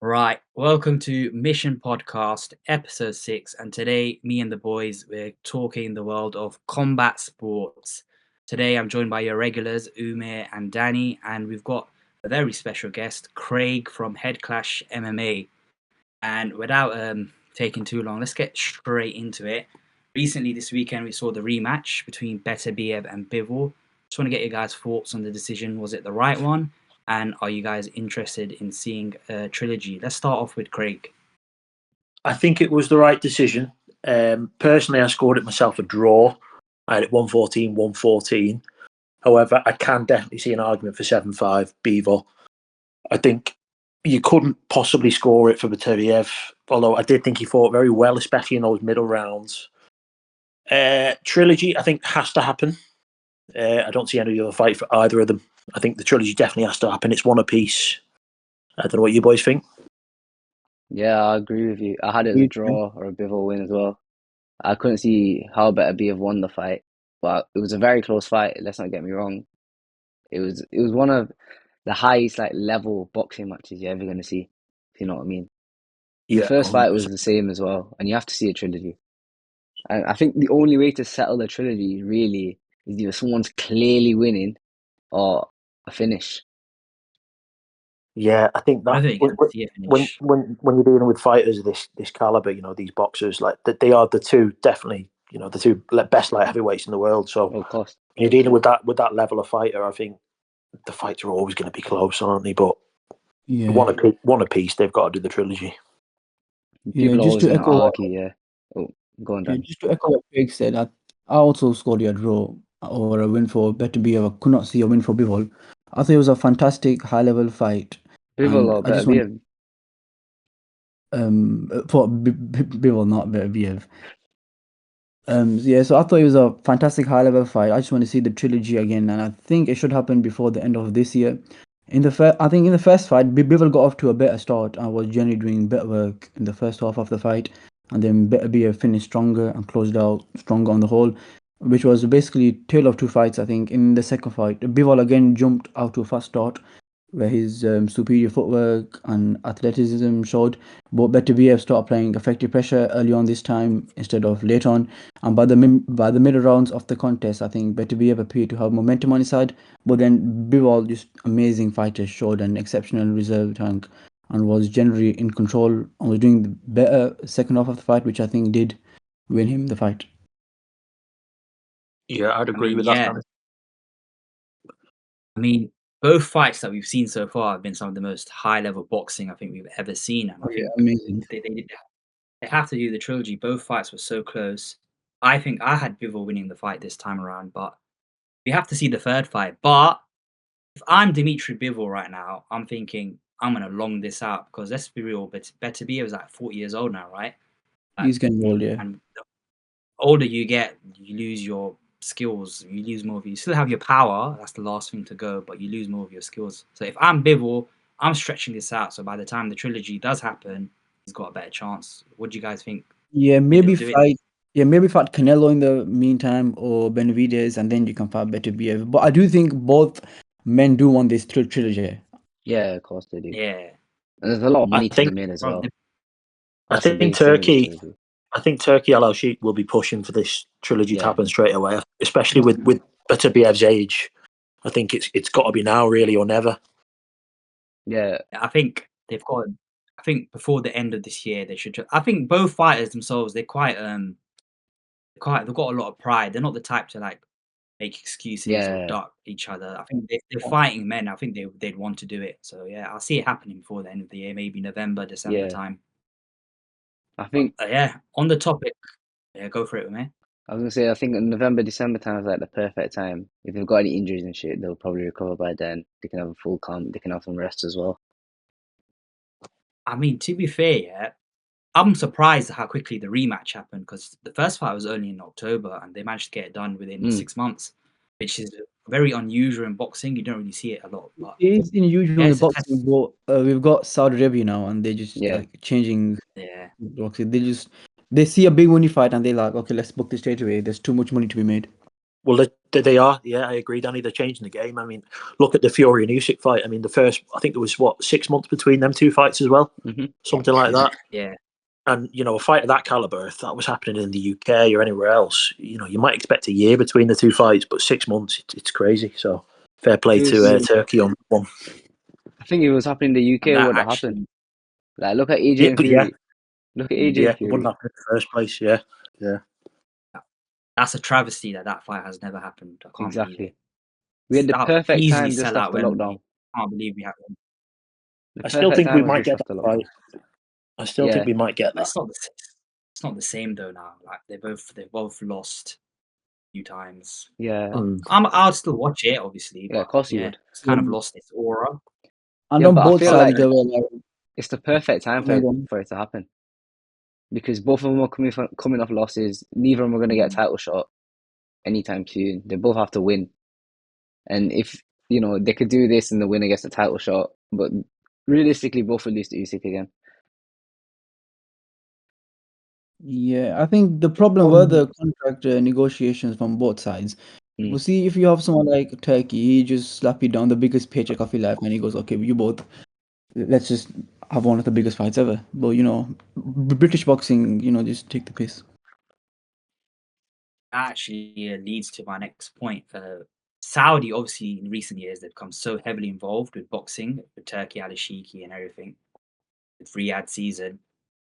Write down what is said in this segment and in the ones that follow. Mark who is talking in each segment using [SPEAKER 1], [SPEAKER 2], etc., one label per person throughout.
[SPEAKER 1] Right, welcome to Mission Podcast, episode 6. And today, me and the boys, we're talking the world of combat sports. Today, I'm joined by your regulars, Umair and Danny, and we've got a very special guest, Craig from Head Clash MMA. And without taking too long, let's get straight into it. Recently, this weekend, we saw the rematch between Beterbiev and Bivol. Just want to get your guys' thoughts on the decision. Was it the right one? And are you guys interested in seeing a trilogy? Let's start off with Craig.
[SPEAKER 2] I think it was the right decision. Personally, I scored it myself a draw. I had it 114, 114. However, I can definitely see an argument for 7-5 Beaver. I think you couldn't possibly score it for Beterbiev, although I did think he fought very well, especially in those middle rounds. Trilogy, I think, has to happen. I don't see any other fight for either of them. I think the trilogy definitely has to happen. It's one apiece. I don't know what you boys think.
[SPEAKER 3] Yeah, I agree with you. I had it as a draw or a Bivol win as well. I couldn't see how Beterbiev won the fight, but it was a very close fight. Let's not get me wrong. It was one of the highest level boxing matches you're ever going to see, if you know what I mean.
[SPEAKER 2] Yeah,
[SPEAKER 3] the first fight
[SPEAKER 2] 100%.
[SPEAKER 3] was the same as well, and you have to see a trilogy. And I think the only way to settle a trilogy really is either someone's clearly winning or a finish.
[SPEAKER 2] Yeah, I think that when you're dealing with fighters of this caliber, these boxers, they are the two definitely, the two best light heavyweights in the world. So
[SPEAKER 3] Of course.
[SPEAKER 2] when you're dealing with that level of fighter, I think the fights are always going to be close, aren't they? But one apiece, they've got to do the trilogy.
[SPEAKER 3] People are always going to argue, yeah. Oh, go on, Dan.
[SPEAKER 4] Just to echo what Craig said, I also scored a draw or a win for Beterbiev. I could not see a win for Bivol. I thought it was a fantastic high-level fight.
[SPEAKER 3] Bivol or Beterbiev?
[SPEAKER 4] For Bivol, not Beterbiev. So I thought it was a fantastic high-level fight. I just want to see the trilogy again, and I think it should happen before the end of this year. I think in the first fight, Bivol got off to a better start and was generally doing better work in the first half of the fight, and then Beterbiev finished stronger and closed out stronger on the whole, which was basically tale of two fights. I think in the second fight, Bivol again jumped out to a fast start, where his superior footwork and athleticism showed, but Beterbiev started applying effective pressure early on this time instead of late on. And by the middle rounds of the contest, I think Beterbiev appeared to have momentum on his side, but then Bivol, just amazing fighter, showed an exceptional reserve tank and was generally in control and was doing the better second half of the fight, which I think did win him the fight.
[SPEAKER 2] Yeah, I'd agree with that.
[SPEAKER 1] I mean, both fights that we've seen so far have been some of the most high-level boxing I think we've ever seen. And I think
[SPEAKER 4] amazing.
[SPEAKER 1] They have to do the trilogy. Both fights were so close. I think I had Bivol winning the fight this time around, but we have to see the third fight. But if I'm Dimitri Bivol right now, I'm thinking I'm going to long this out because let's be real, Beterbiev is 40 years old now, right?
[SPEAKER 4] He's getting old, yeah.
[SPEAKER 1] And the older you get, you lose your skills, you lose more of you still have your power, that's the last thing to go, but you lose more of your skills. So if I'm Bivol, I'm stretching this out, so by the time the trilogy does happen, he's got a better chance. What do you guys think?
[SPEAKER 4] Maybe fight Canelo in the meantime or Benavidez, and then you can fight Beterbiev. But I do think both men do want this trilogy.
[SPEAKER 3] Yeah, of course they do.
[SPEAKER 1] Yeah,
[SPEAKER 3] and there's a lot of money to be made as well.
[SPEAKER 2] I think Turkey Al Sheikh will be pushing for this trilogy to happen straight away, especially with Beterbiev's age. I think it's got to be now, really, or never.
[SPEAKER 3] Yeah,
[SPEAKER 1] I think they've got. I think before the end of this year, they should. I think both fighters themselves, they've got a lot of pride. They're not the type to make excuses or duck each other. I think they're fighting men. I think they'd want to do it. So yeah, I'll see it happening before the end of the year, maybe November, December time.
[SPEAKER 3] I think.
[SPEAKER 1] On the topic, go for it, man.
[SPEAKER 3] I was gonna say, I think November, December time is the perfect time. If they've got any injuries and shit, they'll probably recover by then. They can have a full camp. They can have some rest as well.
[SPEAKER 1] I mean, to be fair, I'm surprised how quickly the rematch happened because the first fight was only in October and they managed to get it done within 6 months, which is very unusual in boxing. You don't really see it a lot. But
[SPEAKER 4] it is unusual in boxing, but we've got Saudi Arabia now, and they're just changing. Boxing. They see a big money fight and they're like, okay, let's book this straight away. There's too much money to be made.
[SPEAKER 2] Well, They are, yeah, I agree, Danny. They're changing the game. I mean, look at the Fury and Usyk fight. I mean, the first, I think there was, 6 months between them two fights as well? Something like that.
[SPEAKER 1] Yeah.
[SPEAKER 2] And, a fight of that caliber, if that was happening in the UK or anywhere else, you might expect a year between the two fights, but 6 months, it's crazy. So fair play to Turkey on one.
[SPEAKER 3] I think if it was happening in the UK, it wouldn't happen. Like, look at AJ and Fury. Look at AJ and Fury.
[SPEAKER 2] It wouldn't happen in the first place, yeah.
[SPEAKER 1] That's a travesty that fight has never happened. I can't believe it.
[SPEAKER 3] We had the perfect time just after lockdown.
[SPEAKER 1] I can't believe we had one.
[SPEAKER 2] I still think we might get that fight. I still think we might get that.
[SPEAKER 1] It's not the same though now. Like they've both lost a few times.
[SPEAKER 3] Yeah.
[SPEAKER 1] I'll still watch it, obviously.
[SPEAKER 3] Yeah, of course you would.
[SPEAKER 1] It's kind of lost its aura.
[SPEAKER 4] And on both sides, they were like,
[SPEAKER 3] it's the perfect time for it to happen. Because both of them are coming off losses. Neither of them are going to get a title shot anytime soon. They both have to win. And if, they could do this and the winner gets a title shot, but realistically, both will lose to Usyk again.
[SPEAKER 4] Yeah, I think the problem were the contract negotiations from both sides. We'll see if you have someone like Turkey, he just slap you down the biggest paycheck of your life, and he goes, "Okay, you both, let's just have one of the biggest fights ever." But British boxing, just take the piss.
[SPEAKER 1] Actually leads to my next point. Saudi, obviously, in recent years, they've become so heavily involved with boxing, with Turkey, Al-Shiki and everything, with Riyadh season.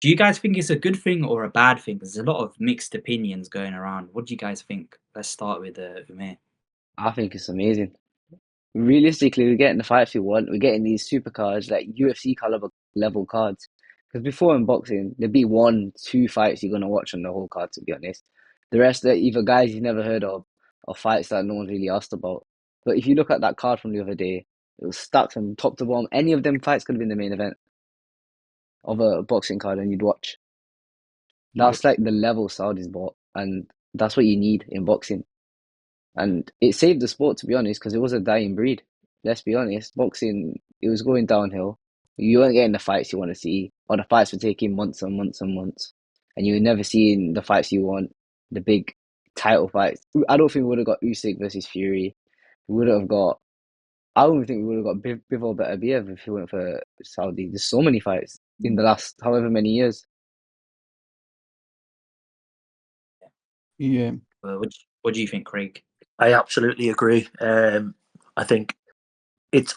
[SPEAKER 1] Do you guys think it's a good thing or a bad thing? There's a lot of mixed opinions going around. What do you guys think? Let's start with Umair.
[SPEAKER 3] I think it's amazing. Realistically, we're getting the fights we want. We're getting these super cards, like UFC caliber level cards. Because before in boxing, there'd be 1-2 fights you're going to watch on the whole card, to be honest. The rest are either guys you've never heard of or fights that no one's really asked about. But if you look at that card from the other day, it was stacked from top to bottom. Any of them fights could have been the main event of a boxing card, and you'd watch. That's like the level Saudi's bought, and that's what you need in boxing. And it saved the sport, to be honest, because it was a dying breed. Let's be honest, boxing, it was going downhill. You weren't getting the fights you want to see, or the fights were taking months and months and months, and you were never seeing the fights you want, the big title fights. I don't think we would have got Usyk versus Fury. We would have got. I don't think we would have got Bivol Beterbiev if it went for Saudi. There's so many fights in the last however many years.
[SPEAKER 4] Yeah.
[SPEAKER 1] What do you think, Craig?
[SPEAKER 2] I absolutely agree. I think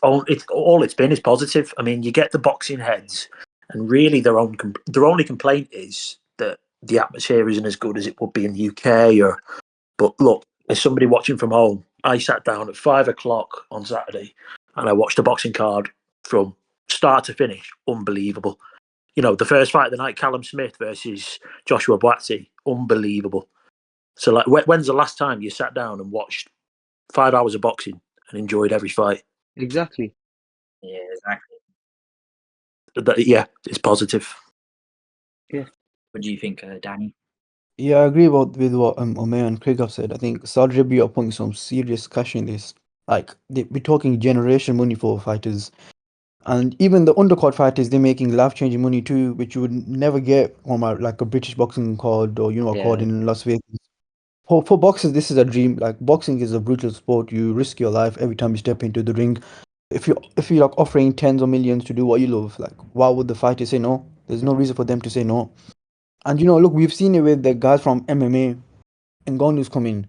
[SPEAKER 2] all it's been is positive. I mean, you get the boxing heads, and really their only complaint is that the atmosphere isn't as good as it would be in the UK. But look, as somebody watching from home, I sat down at 5:00 on Saturday, and I watched a boxing card from start to finish. Unbelievable. The first fight of the night, Callum Smith versus Joshua Buatsi, unbelievable. So, like, when's the last time you sat down and watched 5 hours of boxing and enjoyed every fight?
[SPEAKER 3] Exactly.
[SPEAKER 1] Yeah, exactly.
[SPEAKER 2] It's positive.
[SPEAKER 3] Yeah.
[SPEAKER 1] What do you think, Danny?
[SPEAKER 4] Yeah, I agree with what Umair and Craig have said. I think Saudi Arabia are putting some serious cash in this. Like, we're talking generation money for fighters. And even the undercard fighters, they're making life-changing money too, which you would never get from a British boxing card or, a card in Las Vegas. For boxers, this is a dream. Like, boxing is a brutal sport. You risk your life every time you step into the ring. If you're like offering tens of millions to do what you love, like, why would the fighter say no? There's no reason for them to say no. And look, we've seen it with the guys from MMA. Ngannou's come in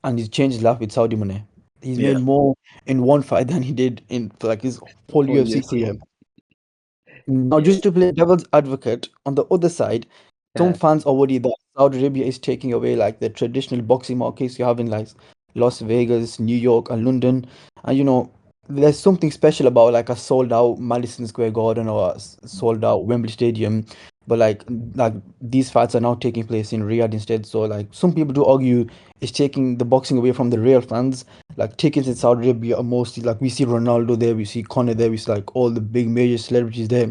[SPEAKER 4] and he's changed his life with Saudi money. He's made more in one fight than he did in his whole UFC career. Now, just to play devil's advocate, on the other side, some fans are worried that Saudi Arabia is taking away the traditional boxing markets you have in Las Vegas, New York, and London. And there's something special about a sold out Madison Square Garden or a sold out Wembley Stadium. But like these fights are now taking place in Riyadh instead. So some people do argue it's taking the boxing away from the real fans. Tickets in Saudi Arabia are mostly we see Ronaldo there, we see Conor there, we see all the big major celebrities there.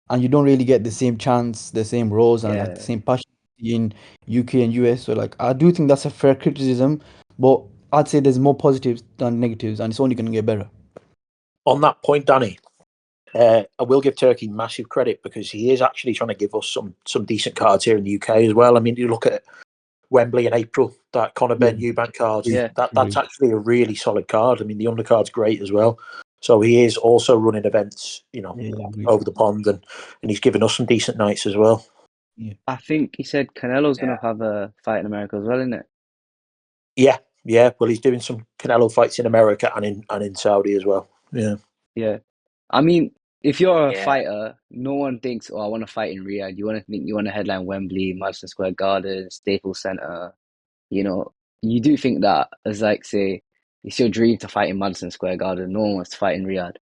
[SPEAKER 4] And you don't really get the same chance, the same roles, and the same passion in UK and US. So I do think that's a fair criticism, but I'd say there's more positives than negatives, and it's only going to get better.
[SPEAKER 2] On that point, Danny, I will give Turkey massive credit because he is actually trying to give us some decent cards here in the UK as well. I mean, you look at Wembley in April, that Conor Ben Eubank card.
[SPEAKER 3] Yeah.
[SPEAKER 2] That's actually a really solid card. I mean, the undercard's great as well. So he is also running events, over the pond, and he's giving us some decent nights as well.
[SPEAKER 4] Yeah.
[SPEAKER 3] I think he said Canelo's going to have a fight in America as well, isn't it?
[SPEAKER 2] Yeah. Well, he's doing some Canelo fights in America and in Saudi as well. Yeah.
[SPEAKER 3] Yeah. I mean, if you're a
[SPEAKER 1] Yeah.
[SPEAKER 3] fighter, no one thinks, "Oh, I want to fight in Riyadh." You want to headline Wembley, Madison Square Garden, Staples Center. You do think that as like say it's your dream to fight in Madison Square Garden. No one wants to fight in Riyadh.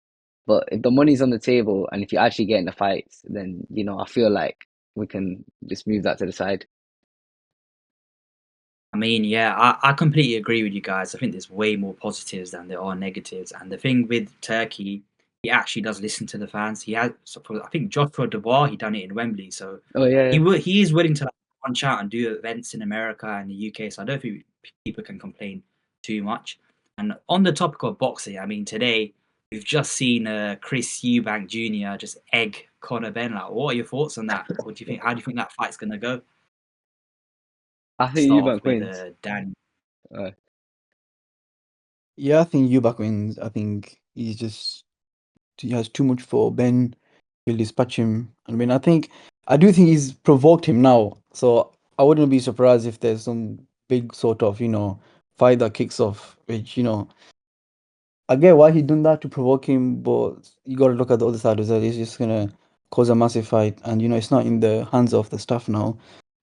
[SPEAKER 3] But if the money's on the table and if you actually get in the fights, then I feel like we can just move that to the side.
[SPEAKER 1] I mean, yeah, I completely agree with you guys. I think there's way more positives than there are negatives. And the thing with Turkey, he actually does listen to the fans. He has, I think Joshua Dubois, he done it in Wembley, so
[SPEAKER 3] Oh yeah.
[SPEAKER 1] he is willing to punch out and do events in America and the UK. So I don't think people can complain too much. And on the topic of boxing, I mean, today we've just seen Chris Eubank Jr. just egg Conor Ben. Like, what are your thoughts on that? What do you think? How do you think that fight's gonna go?
[SPEAKER 3] I think
[SPEAKER 1] Start off
[SPEAKER 3] Eubank
[SPEAKER 1] with
[SPEAKER 3] wins.
[SPEAKER 1] Dan.
[SPEAKER 4] Yeah, I think Eubank wins. I think he has too much for Ben. He'll dispatch him. I mean, I do think he's provoked him now. So I wouldn't be surprised if there's some big sort of, fight that kicks off, which, I get why he done that to provoke him, but you got to look at the other side as well. He's just gonna cause a massive fight, and it's not in the hands of the staff now.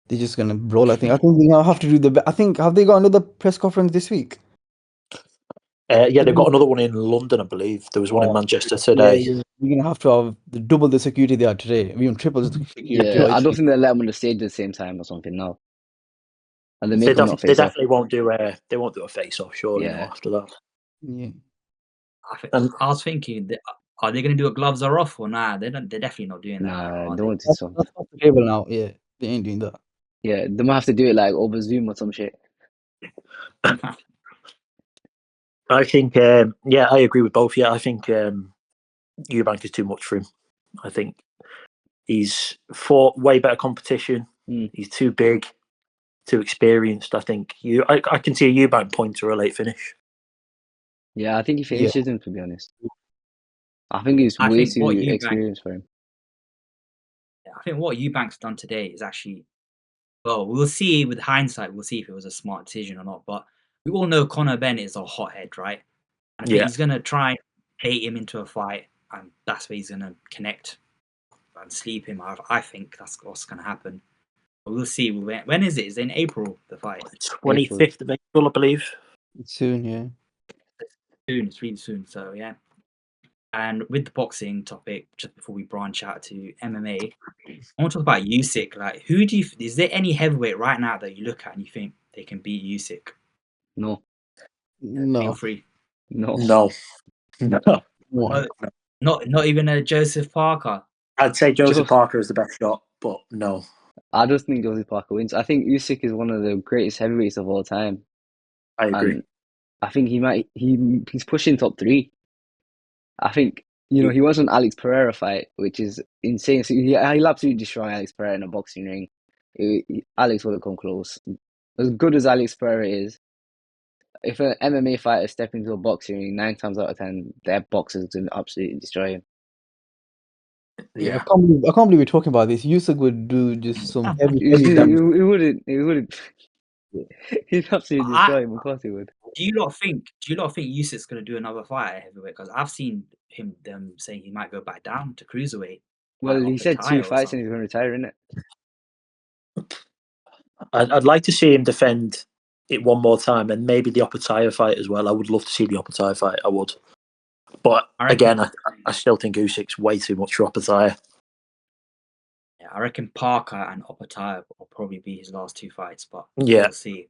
[SPEAKER 4] They're just gonna brawl. I think they now have to do I think have they got another press conference this week?
[SPEAKER 2] They've got another one in London, I believe. There was one in Manchester today.
[SPEAKER 4] Yeah. You're gonna have to have double the security they are today. Even triple the security.
[SPEAKER 3] Yeah, I don't think they'll let him on the stage at the same time or something now. And they make him not
[SPEAKER 2] They
[SPEAKER 3] face off.
[SPEAKER 2] definitely won't do a face off, surely.
[SPEAKER 3] Yeah.
[SPEAKER 2] No, after that.
[SPEAKER 4] Yeah.
[SPEAKER 1] I was thinking, are they going to do a gloves are off or nah? They're definitely not doing that.
[SPEAKER 3] Nah,
[SPEAKER 1] Are
[SPEAKER 3] they won't do
[SPEAKER 4] That's
[SPEAKER 3] something.
[SPEAKER 4] off the table now. Yeah, they ain't doing that.
[SPEAKER 3] Yeah, they might have to do it like over Zoom or some shit.
[SPEAKER 2] I think, I agree with both. Yeah, I think Eubank is too much for him. I think he's fought way better competition. He's too big, too experienced. I think I can see a Eubank point to a late finish.
[SPEAKER 3] Yeah, I think he finishes him, to be honest. I think he's way too experienced for him.
[SPEAKER 1] I think what Eubank's done today is actually, well, we'll see with hindsight, we'll see if it was a smart decision or not. But we all know Conor Ben is a hothead, right? And I think he's going to try and bait him into a fight, and that's where he's going to connect and sleep him. I think that's what's going to happen. But we'll see. When is it? Is it in April, the fight?
[SPEAKER 2] 25th of April, I believe.
[SPEAKER 4] It's soon, yeah.
[SPEAKER 1] It's really soon. So, yeah. And with the boxing topic, just before we branch out to MMA, I want to talk about Usyk. Like, is there any heavyweight right now that you look at and you think they can beat Usyk?
[SPEAKER 3] No.
[SPEAKER 1] Feel free.
[SPEAKER 2] No.
[SPEAKER 1] Not even a Joseph Parker.
[SPEAKER 2] I'd say Joseph Parker is the best shot, but no.
[SPEAKER 3] I just think Joseph Parker wins. I think Usyk is one of the greatest heavyweights of all time.
[SPEAKER 2] I agree.
[SPEAKER 3] And I think he's pushing top 3. I think, he wants an Alex Pereira fight, which is insane. So he'll absolutely destroy Alex Pereira in a boxing ring. Alex would have come close. As good as Alex Pereira is, if an MMA fighter step into a boxing ring, 9 times out of 10, their boxer's going to absolutely destroy him.
[SPEAKER 4] Yeah, I can't believe we're talking about this. Usyk would do just some heavy damage.
[SPEAKER 3] He wouldn't. He'd absolutely destroy him. Of course he would.
[SPEAKER 1] Do you not think Usyk's going to do another fight at heavyweight? Because I've seen them saying he might go back down to cruiserweight.
[SPEAKER 3] Well, he said 2 fights and he's going to retire, isn't it?
[SPEAKER 2] I'd like to see him defend it one more time, and maybe the Opetaia fight as well. I would love to see the Opetaia fight. I would, but again, I still think Usyk's way too much for Opetaia.
[SPEAKER 1] Yeah, I reckon Parker and Opetaia will probably be his last 2 fights, but
[SPEAKER 2] we'll
[SPEAKER 1] see.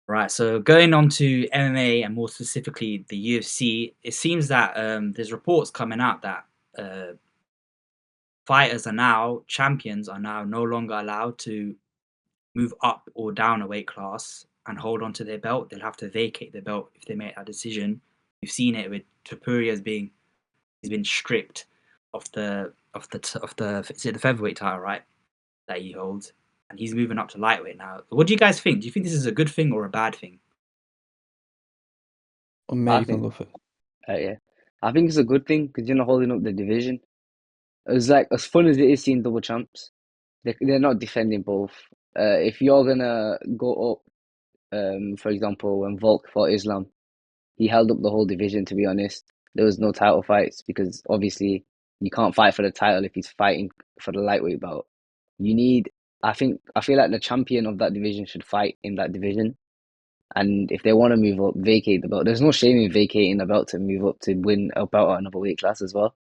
[SPEAKER 1] Right, so going on to MMA and more specifically the UFC, it seems that there's reports coming out that champions are now no longer allowed to move up or down a weight class and hold on to their belt. They'll have to vacate the belt if they make that decision. We've seen it with Topuria he's been stripped of the is it the featherweight title, right? That he holds. and he's moving up to lightweight now. What do you guys think? Do you think this is a good thing or a bad thing?
[SPEAKER 4] Or Matt,
[SPEAKER 3] I
[SPEAKER 4] you can
[SPEAKER 3] think,
[SPEAKER 4] go first.
[SPEAKER 3] yeah, I think it's a good thing because you're not holding up the division. It's like as fun as it is seeing double champs, they're not defending both. If you're gonna go up, for example, when Volk fought Islam, he held up the whole division. To be honest, there was no title fights because obviously you can't fight for the title if he's fighting for the lightweight belt. You need, I feel like the champion of that division should fight in that division. And if they want to move up, vacate the belt. There's no shame in vacating the belt to move up to win a belt at another weight class as well.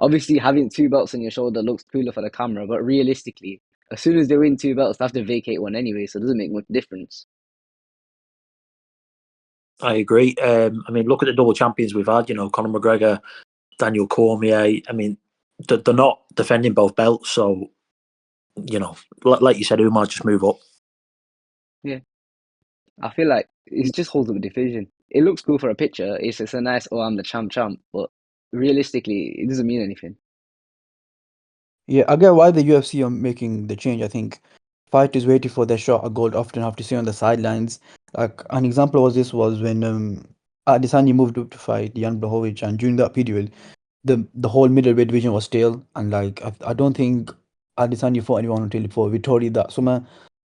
[SPEAKER 3] Obviously, having two belts on your shoulder looks cooler for the camera, but realistically, as soon as they win two belts, they have to vacate one anyway, so it doesn't make much difference.
[SPEAKER 2] I agree. I mean, look at the double champions we've had. Conor McGregor, Daniel Cormier. I mean, they're not defending both belts, so like you said, who might just move up.
[SPEAKER 3] Yeah, I feel like it just holds up a division. It looks cool for a picture. It's a nice, oh, I'm the champ, but realistically, it doesn't mean anything.
[SPEAKER 4] Yeah, I get why the UFC are making the change. I think fighters waiting for their shot at gold often have to stay on the sidelines. Like an example was when Adesanya moved up to fight Jan Blachowicz, and during that period, the whole middleweight division was stale, and like I don't think Adesanya fought anyone until for Vittori that summer,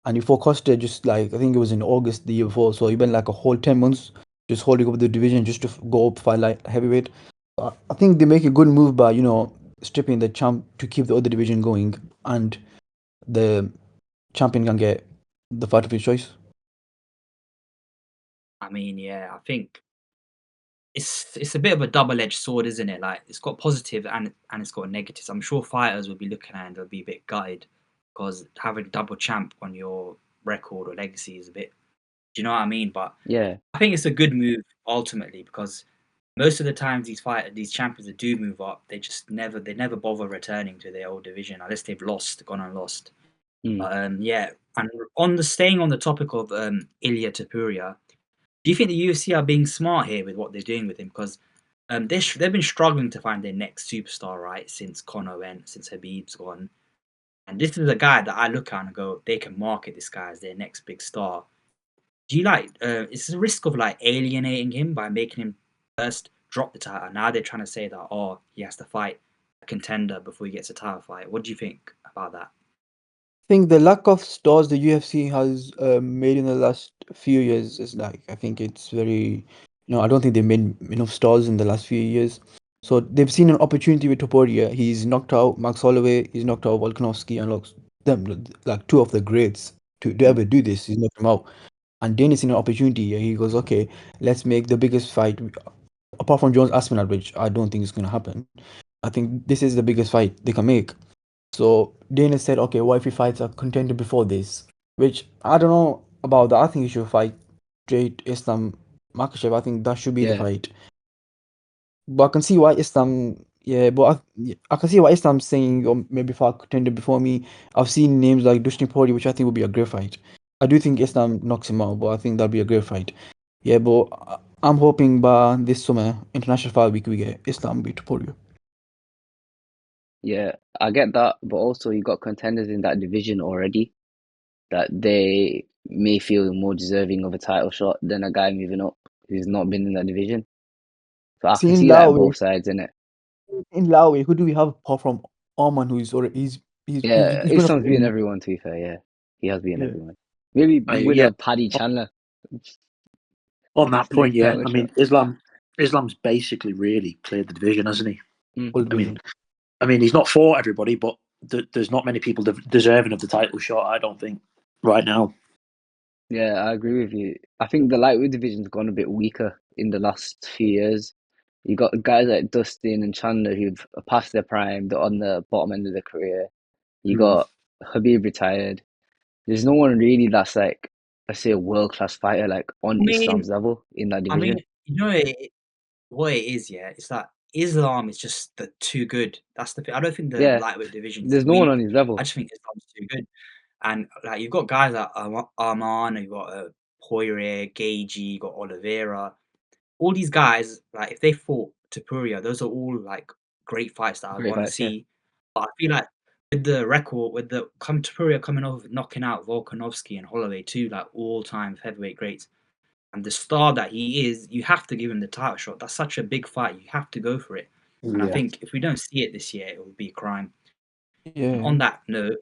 [SPEAKER 4] and he fought Costa just like I think it was in August the year before. So he went like a whole 10 months just holding up the division just to go up fight light heavyweight. I think they make a good move by stripping the champ to keep the other division going, and the champion can get the fight of his choice.
[SPEAKER 1] I mean, yeah, I think it's a bit of a double-edged sword, isn't it? Like it's got positive and it's got negatives. I'm sure fighters will be looking at it and they'll be a bit gutted because having double champ on your record or legacy is a bit. Do you know what I mean? But
[SPEAKER 3] Yeah,
[SPEAKER 1] I think it's a good move ultimately because most of the times these champions that do move up, they never bother returning to their old division unless they've gone and lost.
[SPEAKER 3] mm.
[SPEAKER 1] But yeah, and staying on the topic of Ilya Topuria, do you think the UFC are being smart here with what they're doing with him? Because they've been struggling to find their next superstar, right? Since Conor went, since Habib's gone, and this is a guy that I look at and go, they can market this guy as their next big star. Do you is the risk of like alienating him by making him first drop the title? Now they're trying to say that he has to fight a contender before he gets a title fight. What do you think about that?
[SPEAKER 4] I think the lack of stars the UFC has made in the last few years is like I think it's very I don't think they made enough stars in the last few years. So they've seen an opportunity with Topuria. He's knocked out Max Holloway, he's knocked out Volkanovski, and looks them like two of the greats to ever do this. He's knocked them out. And then he's seen an opportunity. He goes, okay, let's make the biggest fight apart from Jones Aspinall, which I don't think is going to happen. I think this is the biggest fight they can make. So Dana said, okay, what if he fights a contender before this? Which I don't know about that. I think he should fight straight Islam Makhachev. I think that should be the
[SPEAKER 3] Yeah,
[SPEAKER 4] fight. But I can see why Islam, yeah, but I can see why Islam's saying maybe fight a contender before me. I've seen names like Dustin Poirier, which I think would be a great fight. I do think Islam knocks him out, but I think that'd be a great fight. Yeah, but I'm hoping by this summer, International Fight Week, we get Islam beat Poirier.
[SPEAKER 3] yeah, I get that, but also you got contenders in that division already that they may feel more deserving of a title shot than a guy moving up who's not been in that division. So I
[SPEAKER 4] See,
[SPEAKER 3] can see that in both sides, innit?
[SPEAKER 4] In Laue, who do we have apart from Oman, who is already
[SPEAKER 3] Yeah,
[SPEAKER 4] he's gonna
[SPEAKER 3] Islam's beaten
[SPEAKER 4] fight?
[SPEAKER 3] everyone, to be fair, yeah. He has beaten
[SPEAKER 4] Yeah.
[SPEAKER 3] everyone. Maybe with
[SPEAKER 2] Yeah,
[SPEAKER 3] a Paddy Chandler.
[SPEAKER 2] on that point,
[SPEAKER 3] Next
[SPEAKER 2] yeah.
[SPEAKER 3] title
[SPEAKER 2] I mean,
[SPEAKER 3] shot.
[SPEAKER 2] Islam's basically really cleared the division, hasn't he?
[SPEAKER 4] Full
[SPEAKER 3] Mm.
[SPEAKER 4] division.
[SPEAKER 2] I mean, he's not fought everybody, but there's not many people deserving of the title shot. I don't think right now.
[SPEAKER 3] Yeah, I agree with you. I think the lightweight division's gone a bit weaker in the last few years. You got guys like Dustin and Chandler who've passed their prime, they're on the bottom end of their career. You
[SPEAKER 2] Mm.
[SPEAKER 3] got Habib retired. There's no one really that's like, let's say, a world-class fighter like on
[SPEAKER 1] I mean,
[SPEAKER 3] Islam's level in that
[SPEAKER 1] I mean,
[SPEAKER 3] division.
[SPEAKER 1] you know what it is, yeah. It's that Islam is just too good. That's the thing. I don't think the
[SPEAKER 3] Yeah,
[SPEAKER 1] lightweight division is
[SPEAKER 3] there's no one
[SPEAKER 1] weak.
[SPEAKER 3] on his
[SPEAKER 1] I
[SPEAKER 3] level.
[SPEAKER 1] just think Islam's too good. And like you've got guys like Arman, you've got Poirier, Gagey, you got Oliveira. All these guys, like if they fought Topuria, those are all like great fights that I'd
[SPEAKER 3] Great
[SPEAKER 1] want to
[SPEAKER 3] fights, yeah.
[SPEAKER 1] see. But I feel like with the record, with the Topuria coming off knocking out Volkanovski and Holloway, two like all-time heavyweight greats, and the star that he is, you have to give him the title shot. That's such a big fight. You have to go for it. And I think if we don't see it this year, it will be a crime. And on that note,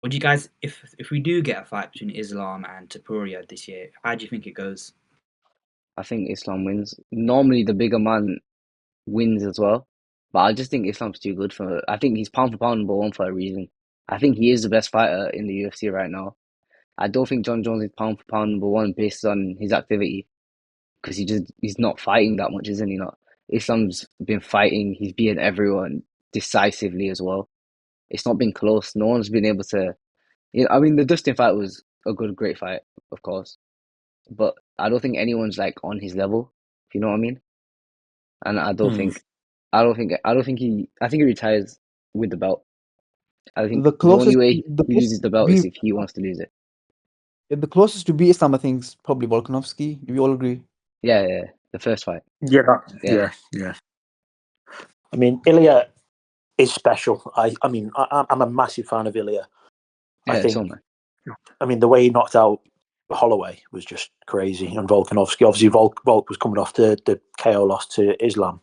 [SPEAKER 1] would you guys, if we do get a fight between Islam and Topuria this year, how do you think it goes?
[SPEAKER 3] I think Islam wins. Normally, the bigger man wins as well, but I just think Islam's too good for. I think he's pound for pound #1 for a reason. I think he is the best fighter in the UFC right now. I don't think John Jones is pound for pound #1 based on his activity because he's not fighting that much, isn't he? Not. Islam's been fighting. He's beaten everyone decisively as well. It's not been close. No one's been able to. I mean, the Dustin fight was a great fight, of course, but I don't think anyone's like on his level. If you know what I mean. And I don't think he. I think he retires with the belt. I think
[SPEAKER 4] The
[SPEAKER 3] the only
[SPEAKER 4] closest,
[SPEAKER 3] way
[SPEAKER 4] the
[SPEAKER 3] he loses
[SPEAKER 4] closest
[SPEAKER 3] the
[SPEAKER 4] to
[SPEAKER 3] belt
[SPEAKER 4] be,
[SPEAKER 3] is if he wants to lose it.
[SPEAKER 4] the closest to be Islam, I think, is probably Volkanovski. Do we all agree?
[SPEAKER 3] Yeah, the first fight.
[SPEAKER 2] Yeah,
[SPEAKER 3] Yeah.
[SPEAKER 2] yeah. I mean, Ilya is special. I mean, I'm a massive fan of Ilya. I
[SPEAKER 3] Yeah, so
[SPEAKER 2] think.
[SPEAKER 3] man.
[SPEAKER 2] I mean, the way he knocked out Holloway was just crazy, and Volkanovski. Obviously, Volk was coming off the KO loss to Islam,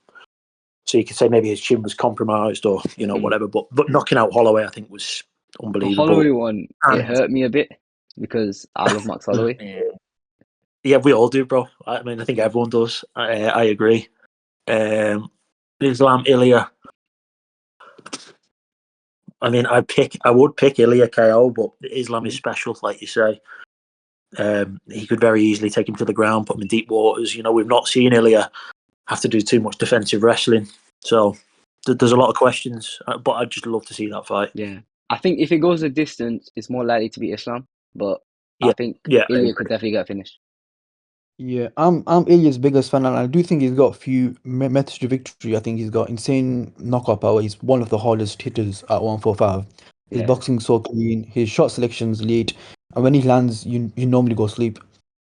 [SPEAKER 2] so you could say maybe his chin was compromised or whatever. But knocking out Holloway, I think, was
[SPEAKER 3] The
[SPEAKER 2] unbelievable.
[SPEAKER 3] Holloway one, it hurt me a bit because I love Max Holloway.
[SPEAKER 2] Yeah, we all do, bro. I mean, I think everyone does. I agree. Islam Ilya. I mean, I would pick Ilya KO, but Islam is special, like you say. He could very easily take him to the ground, put him in deep waters. We've not seen Ilya have to do too much defensive wrestling, so there's a lot of questions. But I'd just love to see that fight.
[SPEAKER 3] Yeah, I think if it goes a distance, it's more likely to be Islam, but I think
[SPEAKER 2] Yeah,
[SPEAKER 3] Ilya could definitely get finished.
[SPEAKER 4] Yeah, I'm Ilya's biggest fan, and I do think he's got a few methods to victory. I think he's got insane knockout power. He's one of the hardest hitters at 145. His
[SPEAKER 3] Yeah,
[SPEAKER 4] boxing so clean. His shot selection's late, and when he lands, you normally go sleep.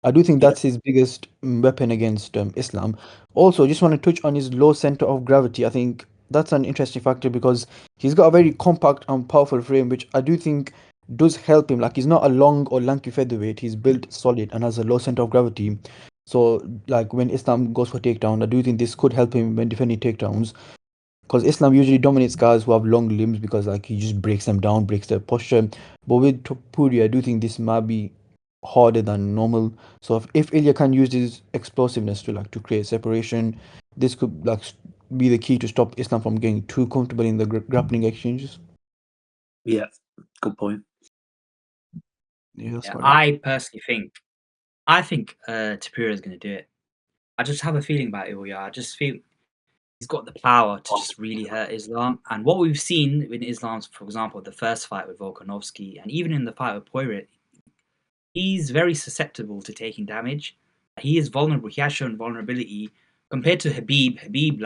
[SPEAKER 4] I do think
[SPEAKER 2] yeah,
[SPEAKER 4] that's his biggest weapon against Islam. Also, I just want to touch on his low center of gravity. I think that's an interesting factor because he's got a very compact and powerful frame, which I do think does help him. Like he's not a long or lanky featherweight. He's built solid and has a low center of gravity. So, like when Islam goes for takedown, I do think this could help him when defending takedowns. Because Islam usually dominates guys who have long limbs because like he just breaks them down, breaks their posture. But with Topuria, I do think this might be harder than normal. So if Ilya can use his explosiveness to create separation, this could be the key to stop Islam from getting too comfortable in the grappling exchanges.
[SPEAKER 2] yeah. Good point.
[SPEAKER 4] Yeah, that's what
[SPEAKER 1] I personally think Topuria is going to do it. I just have a feeling about Ilya. I just feel he's got the power to just really hurt Islam. And what we've seen in Islam's, for example, the first fight with Volkanovski, and even in the fight with Poirier, he's very susceptible to taking damage. He is vulnerable. He has shown vulnerability compared to Habib. Habib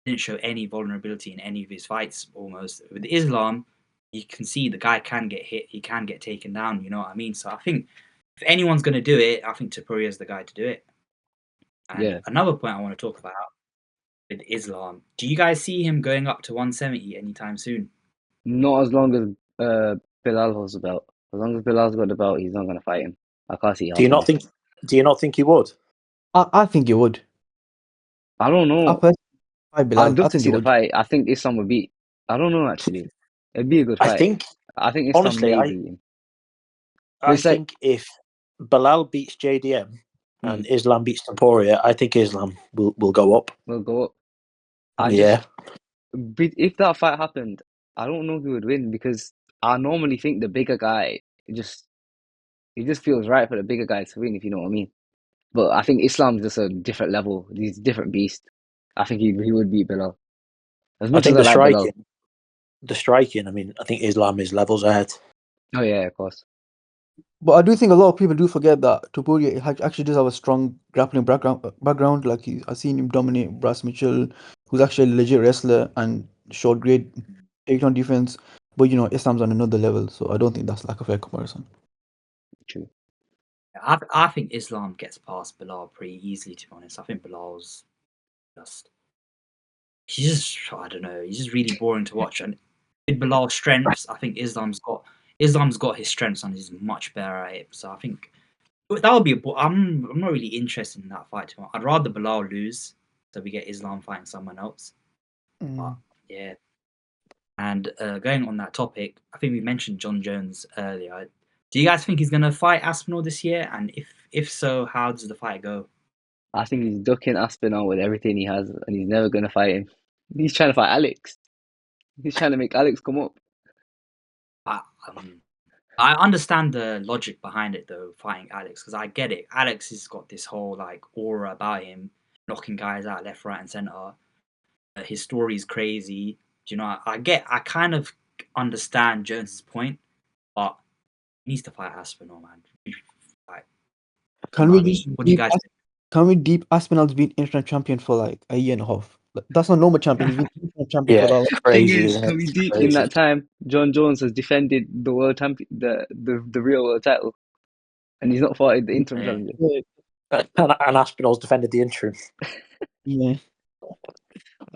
[SPEAKER 1] didn't show any vulnerability in any of his fights almost. With Islam, you can see the guy can get hit. He can get taken down. You know what I mean? So I think if anyone's going to do it, I think Topuria is the guy to do it. And
[SPEAKER 3] yeah.
[SPEAKER 1] another point I want to talk about with Islam, do you guys see him going up to 170 anytime soon?
[SPEAKER 3] Not as long as Bilal holds the belt. As long as Bilal's got the belt, he's not going to fight him. I can't see how.
[SPEAKER 2] Do you not think? Do you not think he would?
[SPEAKER 4] I think you would.
[SPEAKER 3] I don't
[SPEAKER 4] I
[SPEAKER 3] know.
[SPEAKER 4] personally fight
[SPEAKER 3] I'd
[SPEAKER 4] Bilal. I
[SPEAKER 3] love to
[SPEAKER 4] think
[SPEAKER 3] see
[SPEAKER 4] you
[SPEAKER 3] the
[SPEAKER 4] would.
[SPEAKER 3] fight. I think Islam would beat. I don't know actually. It'd be a good
[SPEAKER 2] I
[SPEAKER 3] fight.
[SPEAKER 2] think
[SPEAKER 3] I think Islam
[SPEAKER 2] honestly,
[SPEAKER 3] may
[SPEAKER 2] I
[SPEAKER 3] beat him. But
[SPEAKER 2] I
[SPEAKER 3] it's like,
[SPEAKER 2] think if Bilal beats JDM and Islam beats Topuria, I think Islam will go up.
[SPEAKER 3] we'll go up.
[SPEAKER 2] Yeah,
[SPEAKER 3] If that fight happened, I don't know who would win because I normally think the bigger guy it just feels right for the bigger guy to win, if you know what I mean. But I think Islam's just a different level. He's a different beast. I think he would beat Bilal. As
[SPEAKER 2] I
[SPEAKER 3] much as
[SPEAKER 2] think
[SPEAKER 3] I like Bilal.
[SPEAKER 2] the striking. I mean, I think Islam is levels ahead.
[SPEAKER 3] Oh yeah, of course.
[SPEAKER 4] But I do think a lot of people do forget that Topuria actually does have a strong grappling background. Like I've seen him dominate Brass Mitchell, who's actually a legit wrestler and showed great takedown defense. But Islam's on another level, so I don't think that's like a fair comparison.
[SPEAKER 3] True.
[SPEAKER 1] I think Islam gets past Bilal pretty easily, to be honest. I think Bilal's just, I don't know, he's just really boring to watch. And with Bilal's strengths, I think Islam's got his strengths and he's much better at it. So I think that would be I'm not really interested in that fight too much. I'd rather Bilal lose so we get Islam fighting someone else. But yeah. And going on that topic, I think we mentioned John Jones earlier. Do you guys think he's gonna fight Aspinall this year? And if so, how does the fight go?
[SPEAKER 3] I think he's ducking Aspinall with everything he has, and he's never gonna fight him. He's trying to fight Alex. He's trying to make Alex come up.
[SPEAKER 1] I understand the logic behind it though, fighting Alex, because I get it. Alex has got this whole like aura about him, knocking guys out left, right, and center. His story is crazy. Do you know? I kind of understand Jones's point, but he needs to fight Aspinall, man. Like,
[SPEAKER 4] Can we
[SPEAKER 1] what do you guys think?
[SPEAKER 4] Can we deep Aspinall's been internet champion for like a year and a half? That's not normal champion. He's been internet champion for that long.
[SPEAKER 2] crazy.
[SPEAKER 3] Can we deep in that time? John Jones has defended the world champion, the real world title, and he's not fought the interim champion.
[SPEAKER 2] And Aspinall's defended the interim.
[SPEAKER 4] Yeah.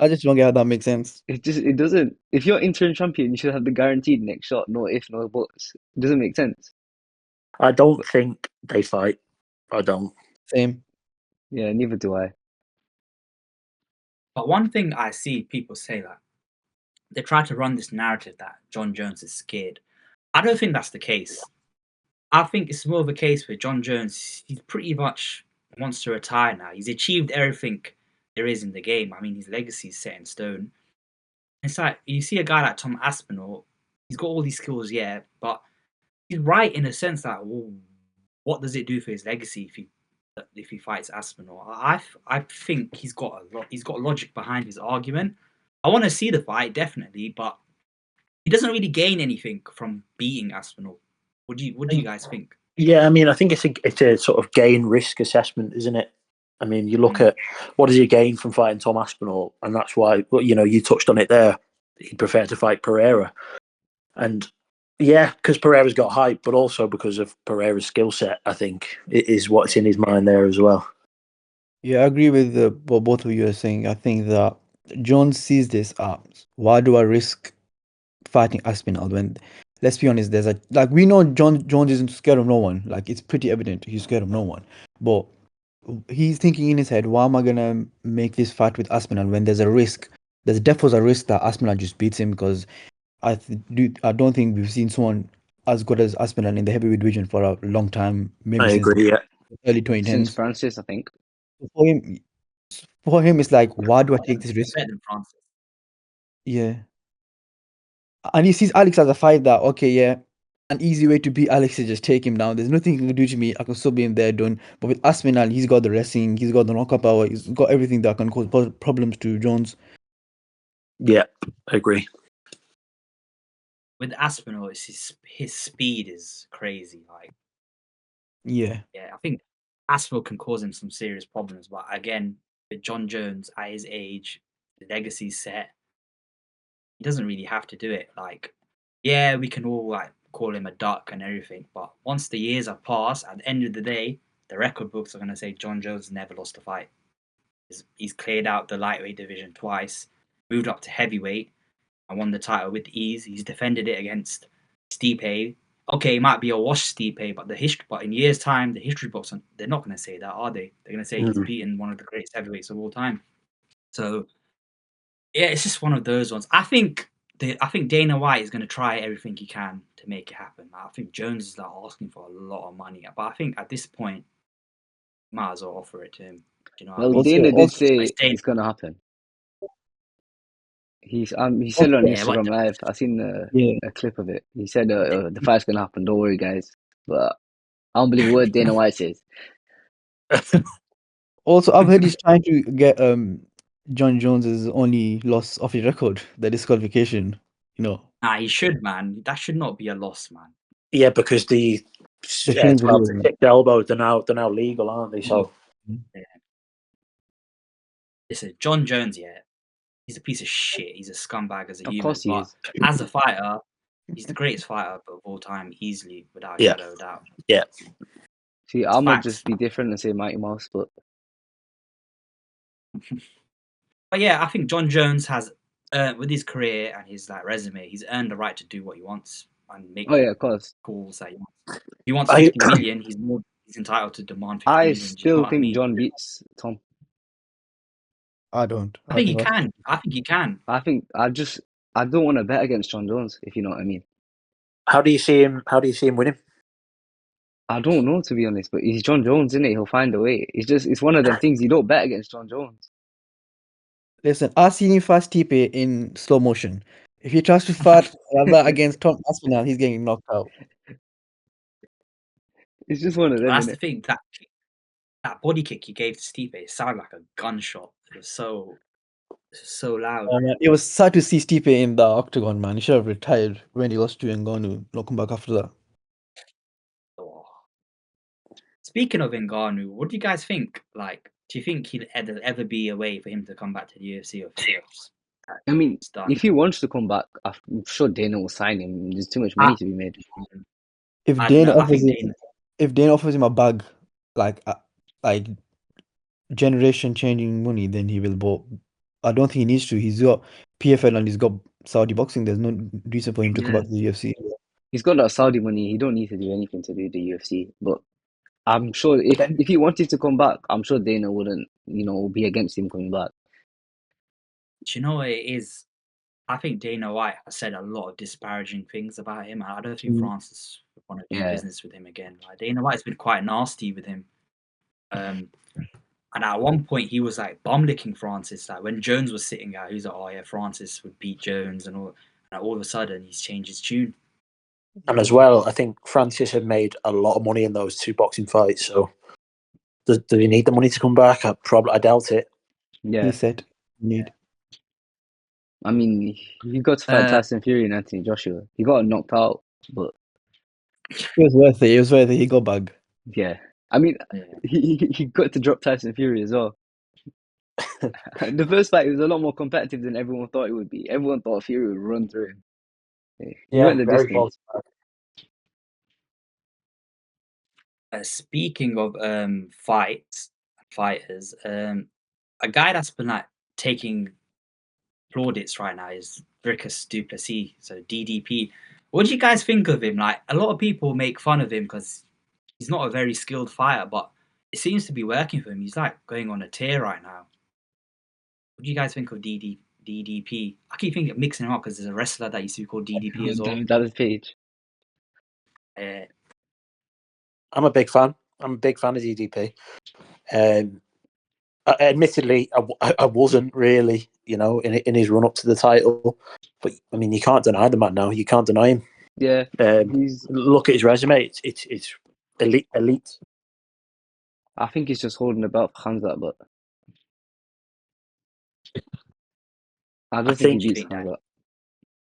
[SPEAKER 4] I just don't get how that makes sense.
[SPEAKER 3] It doesn't. If you're interim champion, you should have the guaranteed next shot. No if, no buts. It doesn't make sense.
[SPEAKER 2] I don't think they fight. I don't.
[SPEAKER 4] Same.
[SPEAKER 3] Yeah, neither do I.
[SPEAKER 1] But one thing I see people say that they try to run this narrative that John Jones is scared. I don't think that's the case. I think it's more of a case where John Jones, he's pretty much wants to retire now. He's achieved everything there is in the game. I mean, his legacy is set in stone. It's like you see a guy like Tom Aspinall, he's got all these skills, yeah, but he's right in a sense that, well, what does it do for his legacy if he fights Aspinall? I think he's got logic behind his argument. I want to see the fight definitely, but he doesn't really gain anything from beating Aspinall. What do you guys think?
[SPEAKER 2] Yeah, I mean, I think it's a sort of gain risk assessment, isn't it? I mean, you look at what does he gain from fighting Tom Aspinall, and that's why you touched on it there. He'd prefer to fight Pereira, and yeah, because Pereira's got hype, but also because of Pereira's skill set. I think it is what's in his mind there as well.
[SPEAKER 4] Yeah, I agree with what both of you are saying. I think that Jones sees this as, why do I risk fighting Aspinall when, let's be honest, there's we know Jones isn't scared of no one. Like, it's pretty evident he's scared of no one. But he's thinking in his head, why am I gonna make this fight with Aspinall when there's a risk? There's definitely a risk that Aspinall just beats him, because I don't think we've seen someone as good as Aspinall in the heavyweight division for a long time. Maybe
[SPEAKER 2] I
[SPEAKER 4] since
[SPEAKER 2] agree. Yeah,
[SPEAKER 4] early 2010s.
[SPEAKER 3] Since Francis, I think.
[SPEAKER 4] For him, it's like, why do I take this risk?
[SPEAKER 1] Better than Francis.
[SPEAKER 4] Yeah. And he sees Alex as a fight that, okay, yeah, an easy way to beat Alex is just take him down. There's nothing he can do to me. I can still be in there done. But with Aspinall, he's got the wrestling, he's got the knockout power, he's got everything that can cause problems to Jones.
[SPEAKER 2] Yeah, I agree.
[SPEAKER 1] With Aspinall, his speed is crazy. Like,
[SPEAKER 4] yeah,
[SPEAKER 1] I think Aspinall can cause him some serious problems. But again, with John Jones at his age, the legacy's set. He doesn't really have to do it. Like, yeah, we can all like call him a duck and everything, but once the years have passed, at the end of the day, the record books are going to say John Jones never lost a fight. He's cleared out the lightweight division twice, moved up to heavyweight, and won the title with ease. He's defended it against Stipe. Okay, it might be a wash Stipe, but in years' time, the history books, they're not going to say that, are they? They're going to say he's beaten one of the greatest heavyweights of all time. So yeah, it's just one of those ones. I think Dana White is going to try everything he can to make it happen. I think Jones is like asking for a lot of money, but I think at this point, might as well offer it to him. Do you know what I mean?
[SPEAKER 3] Dana did say it's gonna happen. He said it on Instagram Live. I seen a clip of it. He said the fight's gonna happen. Don't worry, guys. But I don't believe a word Dana White says.
[SPEAKER 4] Also, I've heard he's trying to get John Jones's only loss off his record, the disqualification.
[SPEAKER 1] Nah, he should, man. That should not be a loss, man.
[SPEAKER 2] Yeah, because the 12 to 6 elbows, they're now legal, aren't they? So
[SPEAKER 1] yeah. Listen, John Jones, he's a piece of shit. He's a scumbag as a human. Of course he is. As a fighter, he's the greatest fighter of all time, easily, without a shadow of doubt.
[SPEAKER 2] Yeah.
[SPEAKER 3] See, I might just be different and say Mighty Mouse, but
[SPEAKER 1] yeah, I think John Jones has with his career and his like resume, he's earned the right to do what he wants and make
[SPEAKER 3] Oh yeah, of course.
[SPEAKER 1] calls that he wants. If he wants
[SPEAKER 2] I
[SPEAKER 1] 50 million, he's entitled to demand 50
[SPEAKER 3] I
[SPEAKER 1] million. Do you know
[SPEAKER 3] still
[SPEAKER 1] what I
[SPEAKER 3] think
[SPEAKER 1] mean?
[SPEAKER 3] John beats Tom.
[SPEAKER 4] I don't.
[SPEAKER 1] I
[SPEAKER 4] I
[SPEAKER 1] think he
[SPEAKER 4] think
[SPEAKER 1] can. I think he can.
[SPEAKER 3] I don't want to bet against John Jones, if you know what I mean.
[SPEAKER 2] how do you see him? How do you see him winning?
[SPEAKER 3] I don't know, to be honest, but he's John Jones, isn't it? He'll find a way. It's one of them things you don't bet against John Jones.
[SPEAKER 4] listen, I've seen him fast Stipe in slow motion. If he tries to fight that against Tom Aspinall, he's getting knocked out.
[SPEAKER 3] It's just one of them,
[SPEAKER 1] That's
[SPEAKER 3] isn't
[SPEAKER 1] the
[SPEAKER 3] it?
[SPEAKER 1] thing. That body kick he gave to Stipe, it sounded like a gunshot. It was so loud.
[SPEAKER 4] Man, it was sad to see Stipe in the octagon, man. He should have retired when he lost to Ngannou. Not come back after that.
[SPEAKER 1] Oh. Speaking of Ngannou, what do you guys think? Like, do you think he'd ever be a way for him to come back to the UFC, or
[SPEAKER 3] I mean,
[SPEAKER 1] it's done?
[SPEAKER 3] if he wants to come back, I'm sure Dana will sign him. There's too much
[SPEAKER 1] I,
[SPEAKER 3] money to be made.
[SPEAKER 4] If
[SPEAKER 1] I don't
[SPEAKER 4] Dana
[SPEAKER 1] know. I
[SPEAKER 4] offers
[SPEAKER 1] think
[SPEAKER 4] him,
[SPEAKER 1] Dana.
[SPEAKER 4] if Dana offers him a bag, like like generation changing money, then he will. But I don't think he needs to. He's got PFL and he's got Saudi boxing. There's no reason for him to come
[SPEAKER 1] Yeah.
[SPEAKER 4] back to the UFC.
[SPEAKER 3] He's got that Saudi money. He don't need to do anything to do the UFC. But I'm sure if he wanted to come back, I'm sure Dana wouldn't, be against him coming back.
[SPEAKER 1] Do you know what it is? I think Dana White has said a lot of disparaging things about him. I don't think Francis would want to do
[SPEAKER 3] Yeah.
[SPEAKER 1] business with him again. Like, Dana White's been quite nasty with him. And at one point, he was like bum licking Francis. Like when Jones was sitting out, he was like, "Oh yeah, Francis would beat Jones," and all of a sudden, he's changed his tune.
[SPEAKER 2] And as well, I think Francis had made a lot of money in those two boxing fights. So, do he need the money to come back? I doubt it.
[SPEAKER 3] Yeah.
[SPEAKER 4] He said, "Need."
[SPEAKER 3] I mean, he got to fight Tyson Fury and Anthony Joshua. He got knocked out, but
[SPEAKER 4] It was worth it. It was worth it. He got back.
[SPEAKER 3] yeah. I mean,
[SPEAKER 1] Yeah.
[SPEAKER 3] he got to drop Tyson Fury as well. The first fight was a lot more competitive than everyone thought it would be. Everyone thought Fury would run through him. He went the
[SPEAKER 2] very
[SPEAKER 3] distance.
[SPEAKER 1] Speaking of fighters, a guy that's been like taking plaudits right now is Dricus du Plessis, so DDP. What do you guys think of him? Like, a lot of people make fun of him because he's not a very skilled fighter, but it seems to be working for him. He's like going on a tear right now. What do you guys think of DDP? I keep thinking mixing him up because there's a wrestler that used to be called DDP as well.
[SPEAKER 3] That was Page.
[SPEAKER 2] I'm a big fan. I'm a big fan of DDP. Admittedly, I wasn't really, in his run up to the title. But I mean, you can't deny the man now. You can't deny him.
[SPEAKER 3] Yeah,
[SPEAKER 2] Look at his resume. It's elite.
[SPEAKER 3] I think he's just holding the belt for Khamzat, but I don't think he beats Khamzat.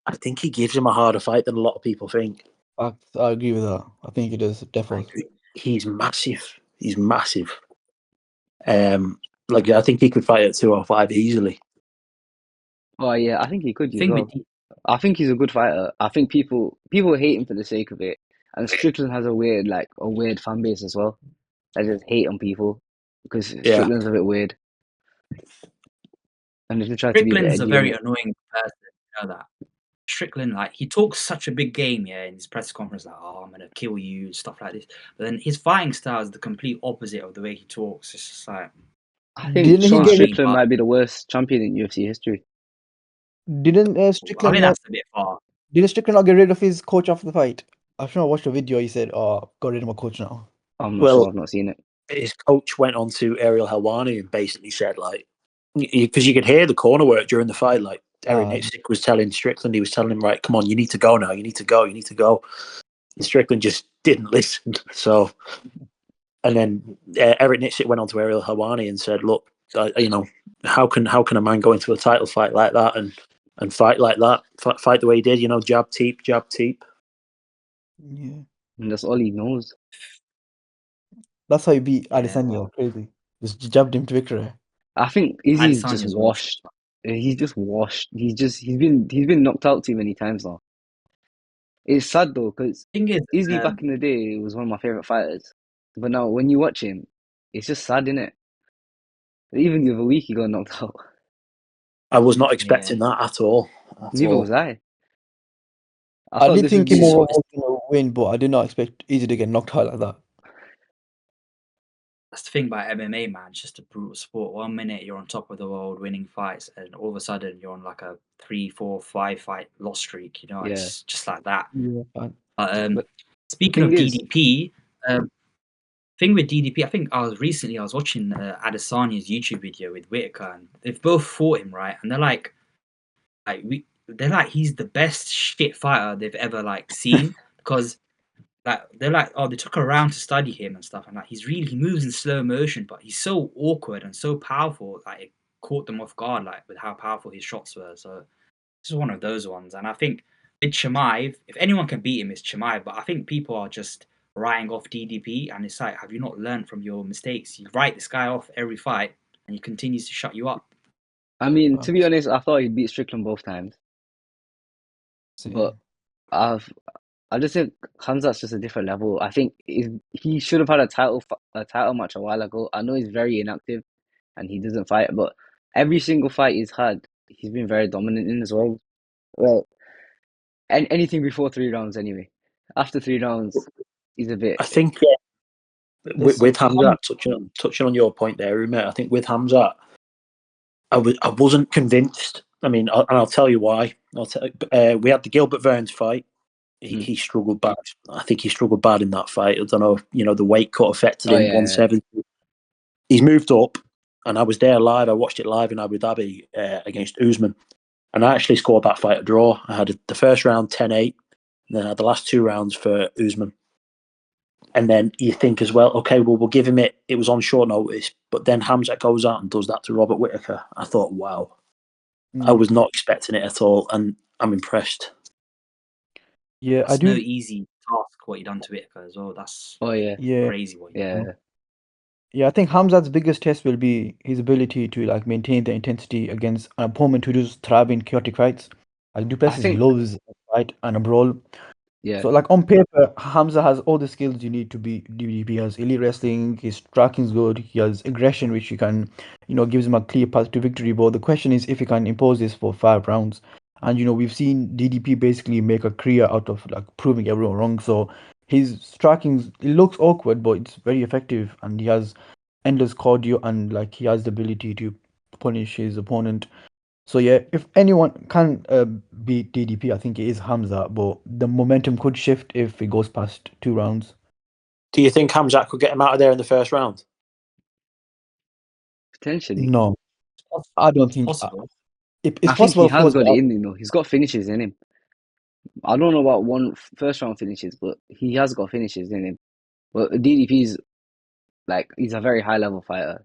[SPEAKER 2] I think he gives him a harder fight than a lot of people think.
[SPEAKER 4] I agree with that. I think it is definitely.
[SPEAKER 2] He's massive. He's massive. I think he could fight at 205 easily.
[SPEAKER 3] Oh yeah, I think he could. I think he's a good fighter. I think people hate him for the sake of it, and Strickland has a weird fan base as well. I just hate on people because Strickland's a bit weird, and if you try to be a bit
[SPEAKER 1] Strickland's a
[SPEAKER 3] edgy,
[SPEAKER 1] very annoying person. You know that. Strickland, like, he talks such a big game, in his press conference, like, "Oh, I'm gonna kill you," stuff like this. But then his fighting style is the complete opposite of the way he talks. It's just like,
[SPEAKER 3] I think Sean Strickland might be the worst champion in UFC history.
[SPEAKER 4] Didn't
[SPEAKER 1] I
[SPEAKER 4] Strickland?
[SPEAKER 1] think that's a bit far.
[SPEAKER 4] Didn't Strickland not get rid of his coach after the fight? I've sure I watched a video. He said, "Oh, got rid of my coach now."
[SPEAKER 3] I'm not sure. I've not seen it.
[SPEAKER 2] His coach went on to Ariel Helwani and basically said, because you could hear the corner work during the fight, like Eric Nitzik was telling Strickland, he was telling him, right, come on, you need to go now, you need to go. And Strickland just didn't listen. So, and then Eric Nitzik went on to Ariel Helwani and said, look, how can a man go into a title fight like that and fight like that, fight the way he did, jab, teep.
[SPEAKER 4] Yeah.
[SPEAKER 3] And that's all he knows.
[SPEAKER 4] That's how he beat Adesanya. Crazy. Just jabbed him to victory.
[SPEAKER 3] I think Izzy's just washed. He's just washed. He's been knocked out too many times now. It's sad though, because Izzy back in the day was one of my favorite fighters, but now when you watch him, it's just sad, innit? Even the other week he got knocked out.
[SPEAKER 2] I was not expecting that at all.
[SPEAKER 3] Neither was I.
[SPEAKER 4] I
[SPEAKER 3] thought
[SPEAKER 4] did
[SPEAKER 3] this
[SPEAKER 4] think
[SPEAKER 3] would be
[SPEAKER 4] Kimura was going to win, but I did not expect Izzy to get knocked out like that.
[SPEAKER 1] That's the thing about MMA, man. It's just a brutal sport. 1 minute you're on top of the world winning fights, and all of a sudden you're on like a 3, 4, 5 fight loss streak. You know,
[SPEAKER 3] Yeah.
[SPEAKER 1] it's just like that.
[SPEAKER 4] Yeah.
[SPEAKER 1] But
[SPEAKER 3] But
[SPEAKER 1] speaking of
[SPEAKER 3] thing is-
[SPEAKER 1] DDP, thing with DDP, I think I was watching Adesanya's YouTube video with Whitaker, and they've both fought him, right? And they're like he's the best shit fighter they've ever like seen because like they're like, oh, they took a round to study him and stuff, and like he moves in slow motion, but he's so awkward and so powerful, like it caught them off guard, like with how powerful his shots were. So this is one of those ones, and I think with Chimaev, if anyone can beat him, it's Chimaev. But I think people are just writing off DDP, and it's like, have you not learned from your mistakes? You write this guy off every fight, and he continues to shut you up.
[SPEAKER 3] I mean, to be honest, I thought he beat Strickland both times. But I just think Khamzat's just a different level. I think he should have had a title match a while ago. I know he's very inactive and he doesn't fight, but every single fight he's had, he's been very dominant in as well. Well, anything before 3 rounds anyway. After 3 rounds, he's a bit.
[SPEAKER 2] I think with Hamzat, touching on your point there, mate, I think with Hamzat, I wasn't convinced. I mean, and I'll tell you why. We had the Gilbert Burns fight. He struggled bad. I think he struggled bad in that fight. I don't know. The weight cut affected him. 170. He's moved up, and I was there live. I watched it live in Abu Dhabi against Usman, and I actually scored that fight a draw. I had the first round 10-8, and then I had the last 2 rounds for Usman. And then you think as well, okay, well, we'll give him it. It was on short notice, but then Hamzat goes out and does that to Robert Whitaker. I thought, wow, I was not expecting it at all, and I'm impressed.
[SPEAKER 4] Yeah,
[SPEAKER 1] That's no easy task what he done to Whitaker as well. That's crazy what he done.
[SPEAKER 4] Yeah, I think Hamzat's biggest test will be his ability to like maintain the intensity against an opponent who just thrive in chaotic fights. Like Duplessis loves a fight and a brawl.
[SPEAKER 3] Yeah.
[SPEAKER 4] So like on paper, Hamza has all the skills you need to be DDP. He has elite wrestling, his striking's good, he has aggression which gives him a clear path to victory. But the question is if he can impose this for 5 rounds. And we've seen DDP basically make a career out of like proving everyone wrong. So his striking, it looks awkward, but it's very effective, and he has endless cardio, and like he has the ability to punish his opponent. So yeah, if anyone can beat DDP, I think it is Hamza, but the momentum could shift if it goes past 2 rounds.
[SPEAKER 2] Do you think Hamzat could get him out of there in the first round?
[SPEAKER 3] Potentially.
[SPEAKER 4] No, I don't think
[SPEAKER 1] possible.
[SPEAKER 4] It's
[SPEAKER 3] I
[SPEAKER 4] possible.
[SPEAKER 3] think he has got it in, He's got finishes in him. I don't know about first round finishes, but he has got finishes in him. But DDP's he's a very high level fighter.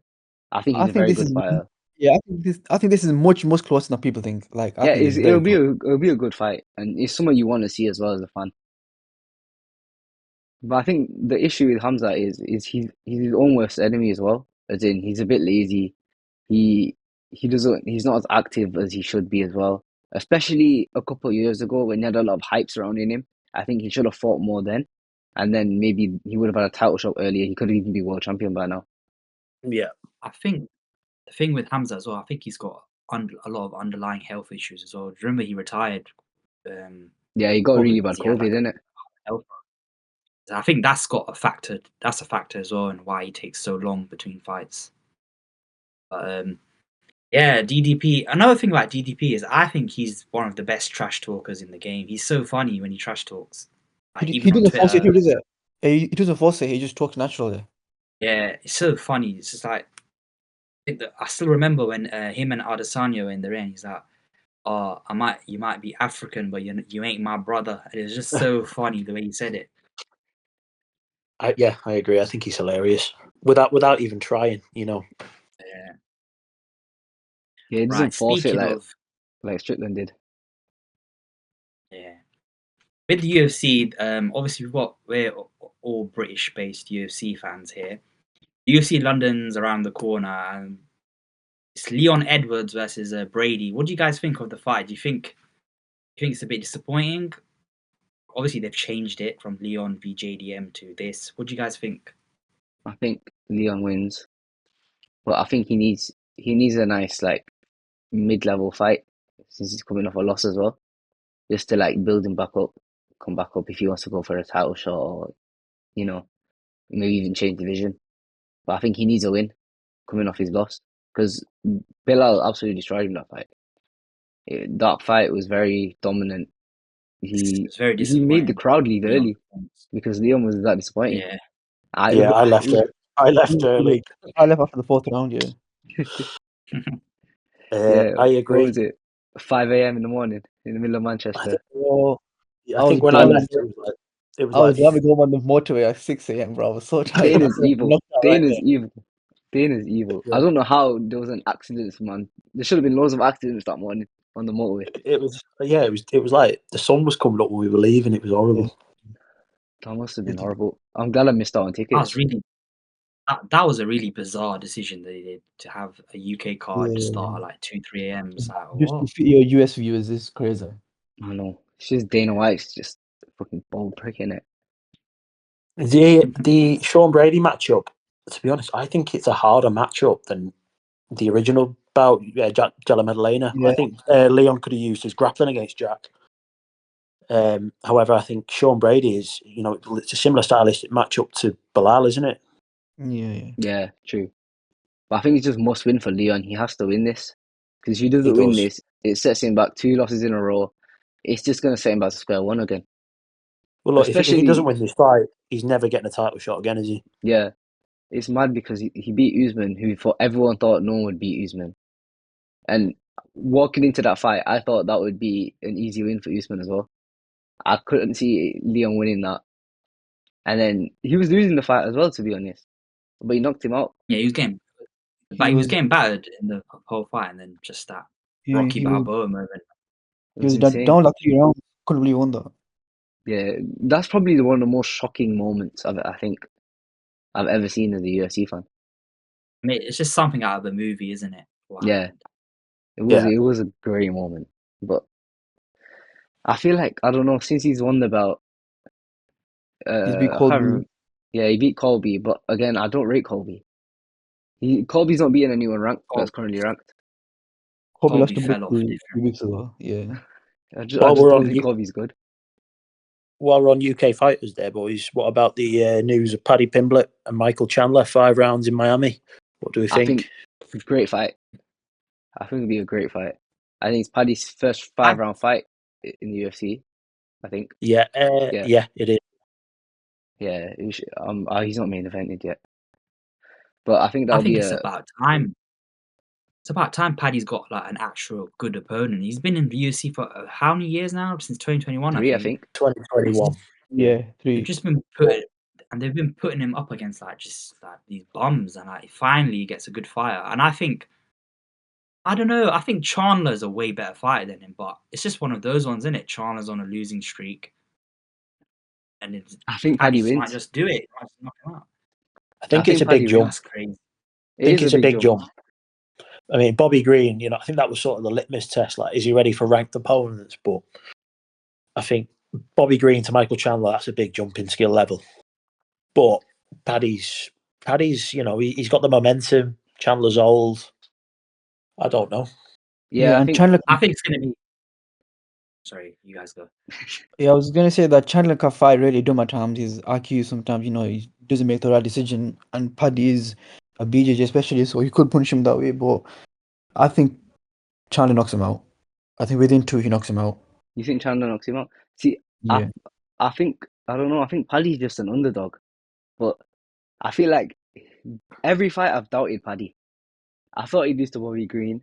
[SPEAKER 3] I think he's a very good fighter.
[SPEAKER 4] Yeah, I think this is much closer than people think. Like, I think
[SPEAKER 3] it'll be a good fight, and it's something you want to see as well as a fan. But I think the issue with Hamza is he's his own worst enemy as well. As in, he's a bit lazy. He's not as active as he should be as well. Especially a couple of years ago when he had a lot of hype surrounding him. I think he should have fought more then, and then maybe he would have had a title shot earlier. He could even be world champion by now.
[SPEAKER 2] Yeah,
[SPEAKER 1] I think the thing with Hamza as well, I think he's got a lot of underlying health issues as well. Do you remember he retired?
[SPEAKER 3] He got really bad COVID, didn't it?
[SPEAKER 1] I think that's got a factor. That's a factor as well, and why he takes so long between fights. But DDP. Another thing about DDP is I think he's one of the best trash talkers in the game. He's so funny when he trash talks. Like,
[SPEAKER 4] he doesn't force it, does it? He doesn't force it. He just talks naturally.
[SPEAKER 1] Yeah, it's so funny. It's just like I still remember when him and Adesanya were in the ring. He's like, "Oh, you might be African, but you ain't my brother." And it was just so funny the way he said it.
[SPEAKER 2] I agree. I think he's hilarious without even trying.
[SPEAKER 1] Yeah.
[SPEAKER 3] Yeah, he doesn't force it like Strickland did.
[SPEAKER 1] Yeah. With the UFC, obviously we're all British-based UFC fans here. UFC London's around the corner, and it's Leon Edwards versus Brady. What do you guys think of the fight? Do you think it's a bit disappointing? Obviously, they've changed it from Leon v JDM to this. What do you guys think?
[SPEAKER 3] I think Leon wins, but I think he needs a nice mid-level fight since he's coming off a loss as well, just to like build him back up, come back up if he wants to go for a title shot or maybe even change division. But I think he needs a win coming off his loss because Bilal absolutely destroyed him that fight. That fight was very dominant.
[SPEAKER 1] It
[SPEAKER 3] He
[SPEAKER 1] was very
[SPEAKER 3] he made the
[SPEAKER 1] disappointing.
[SPEAKER 3] crowd leave
[SPEAKER 1] Leon.
[SPEAKER 3] early because Leon was that disappointing.
[SPEAKER 1] Yeah.
[SPEAKER 3] I
[SPEAKER 2] left
[SPEAKER 3] was,
[SPEAKER 2] it. I left early.
[SPEAKER 4] I left after the 4th round. Yeah.
[SPEAKER 3] yeah,
[SPEAKER 2] I
[SPEAKER 3] what
[SPEAKER 2] agree.
[SPEAKER 3] was it? 5 a.m. in the morning in the middle of
[SPEAKER 2] I
[SPEAKER 3] Manchester.
[SPEAKER 2] think,
[SPEAKER 4] Well,
[SPEAKER 2] I think when I left, it was
[SPEAKER 4] I was
[SPEAKER 2] like
[SPEAKER 4] driving home on the motorway at 6 a.m. bro. I was so tired.
[SPEAKER 3] Dana's evil.
[SPEAKER 4] Knocked out right
[SPEAKER 3] Dana's
[SPEAKER 4] there.
[SPEAKER 3] evil. Dana's evil.
[SPEAKER 2] Yeah.
[SPEAKER 3] I don't know how there was an accident, man. There should have been loads of accidents that morning on the motorway.
[SPEAKER 2] it was like the sun was coming up when we were leaving. It was horrible.
[SPEAKER 3] That must have been horrible. I'm glad I missed out on tickets.
[SPEAKER 1] That was a really bizarre decision they did to have a UK card
[SPEAKER 4] Yeah.
[SPEAKER 1] start at like 2-3 a.m. It's like,
[SPEAKER 4] Just to
[SPEAKER 1] what?
[SPEAKER 4] fit your US viewers is crazy.
[SPEAKER 3] I know. It's just Dana White's just fucking bold prick in it.
[SPEAKER 2] The Sean Brady matchup, to be honest, I think it's a harder matchup than the original bout, Jack Della Maddalena.
[SPEAKER 4] Yeah.
[SPEAKER 2] I think Leon could have used his grappling against Jack. However, I think Sean Brady is, it's a similar stylistic matchup to Bilal, isn't it?
[SPEAKER 4] Yeah.
[SPEAKER 3] Yeah, true. But I think it's just must win for Leon. He has to win this. Because if he doesn't
[SPEAKER 2] He
[SPEAKER 3] win
[SPEAKER 2] does.
[SPEAKER 3] this, it sets him back 2 losses in a row. It's just going to set him back to square one again.
[SPEAKER 2] Well, look, if he
[SPEAKER 3] Especially,
[SPEAKER 2] doesn't win this fight, he's never getting a title shot again, is he?
[SPEAKER 3] yeah, it's mad because he beat Usman, who everyone thought no one would beat Usman. And walking into that fight, I thought that would be an easy win for Usman as well. I couldn't see Leon winning that. And then he was losing the fight as well, to be honest. But he knocked him out.
[SPEAKER 1] Yeah, he was getting battered in the whole fight, and then just that Rocky Balboa moment.
[SPEAKER 3] It was insane.
[SPEAKER 4] down like 3 rounds. Couldn't believe he won that.
[SPEAKER 3] Yeah, that's probably one of the most shocking moments I think I've ever seen as a UFC fan.
[SPEAKER 1] I mean, it's just something out of the movie, isn't it?
[SPEAKER 3] Yeah, it was a great moment. But I feel like, I don't know, since he's won the belt,
[SPEAKER 4] He's beat
[SPEAKER 3] I can't
[SPEAKER 4] Colby.
[SPEAKER 3] remember. Yeah, he beat Colby, but again, I don't rate Colby. Colby's not beating anyone ranked that's currently ranked.
[SPEAKER 4] Colby lost to
[SPEAKER 1] fell off
[SPEAKER 4] Buckley
[SPEAKER 1] different.
[SPEAKER 4] 2 weeks ago. Yeah.
[SPEAKER 3] I just don't think Colby's good.
[SPEAKER 2] While we're on UK fighters there, boys, what about the news of Paddy Pimblett and Michael Chandler, 5 rounds in Miami? What do we think?
[SPEAKER 3] I think great fight. I think it'll be a great fight. I think it's Paddy's first 5-round fight in the UFC, I think.
[SPEAKER 2] Yeah, it is.
[SPEAKER 3] Yeah, he's not main evented yet. But I think that'll be
[SPEAKER 1] it's about time. It's about time Paddy's got like an actual good opponent. He's been in the UFC for how many years now? Since 2021,
[SPEAKER 3] 3, I think.
[SPEAKER 2] 2021.
[SPEAKER 4] Yeah, 3.
[SPEAKER 1] They've just been they've been putting him up against just these bums, and finally he gets a good fighter. And I don't know. I think Chandler's a way better fighter than him, but it's just one of those ones, isn't it? Chandler's on a losing streak, and
[SPEAKER 3] I think Paddy wins.
[SPEAKER 1] Might just do it. Might just knock him out.
[SPEAKER 2] I think it's a big jump.
[SPEAKER 1] That's crazy.
[SPEAKER 2] I think it's a big jump. I mean, Bobby Green, I think that was sort of the litmus test. Like, is he ready for ranked opponents? But I think Bobby Green to Michael Chandler, that's a big jump in skill level. But Paddy's, he's got the momentum. Chandler's old. I don't know.
[SPEAKER 3] Yeah,
[SPEAKER 4] and Chandler.
[SPEAKER 1] I think it's going to be. Sorry, you guys go.
[SPEAKER 4] Yeah, I was gonna say that Chandler can fight really dumb at times. His IQ sometimes, he doesn't make the right decision, and Paddy is a BJJ specialist, so he could punish him that way. But I think Chandler knocks him out. I think within 2 he knocks him out.
[SPEAKER 3] You think Chandler knocks him out? See,
[SPEAKER 4] Yeah.
[SPEAKER 3] I think, I don't know, I think Paddy's just an underdog. But I feel like every fight I've doubted Paddy. I thought he'd lose to Bobby Green.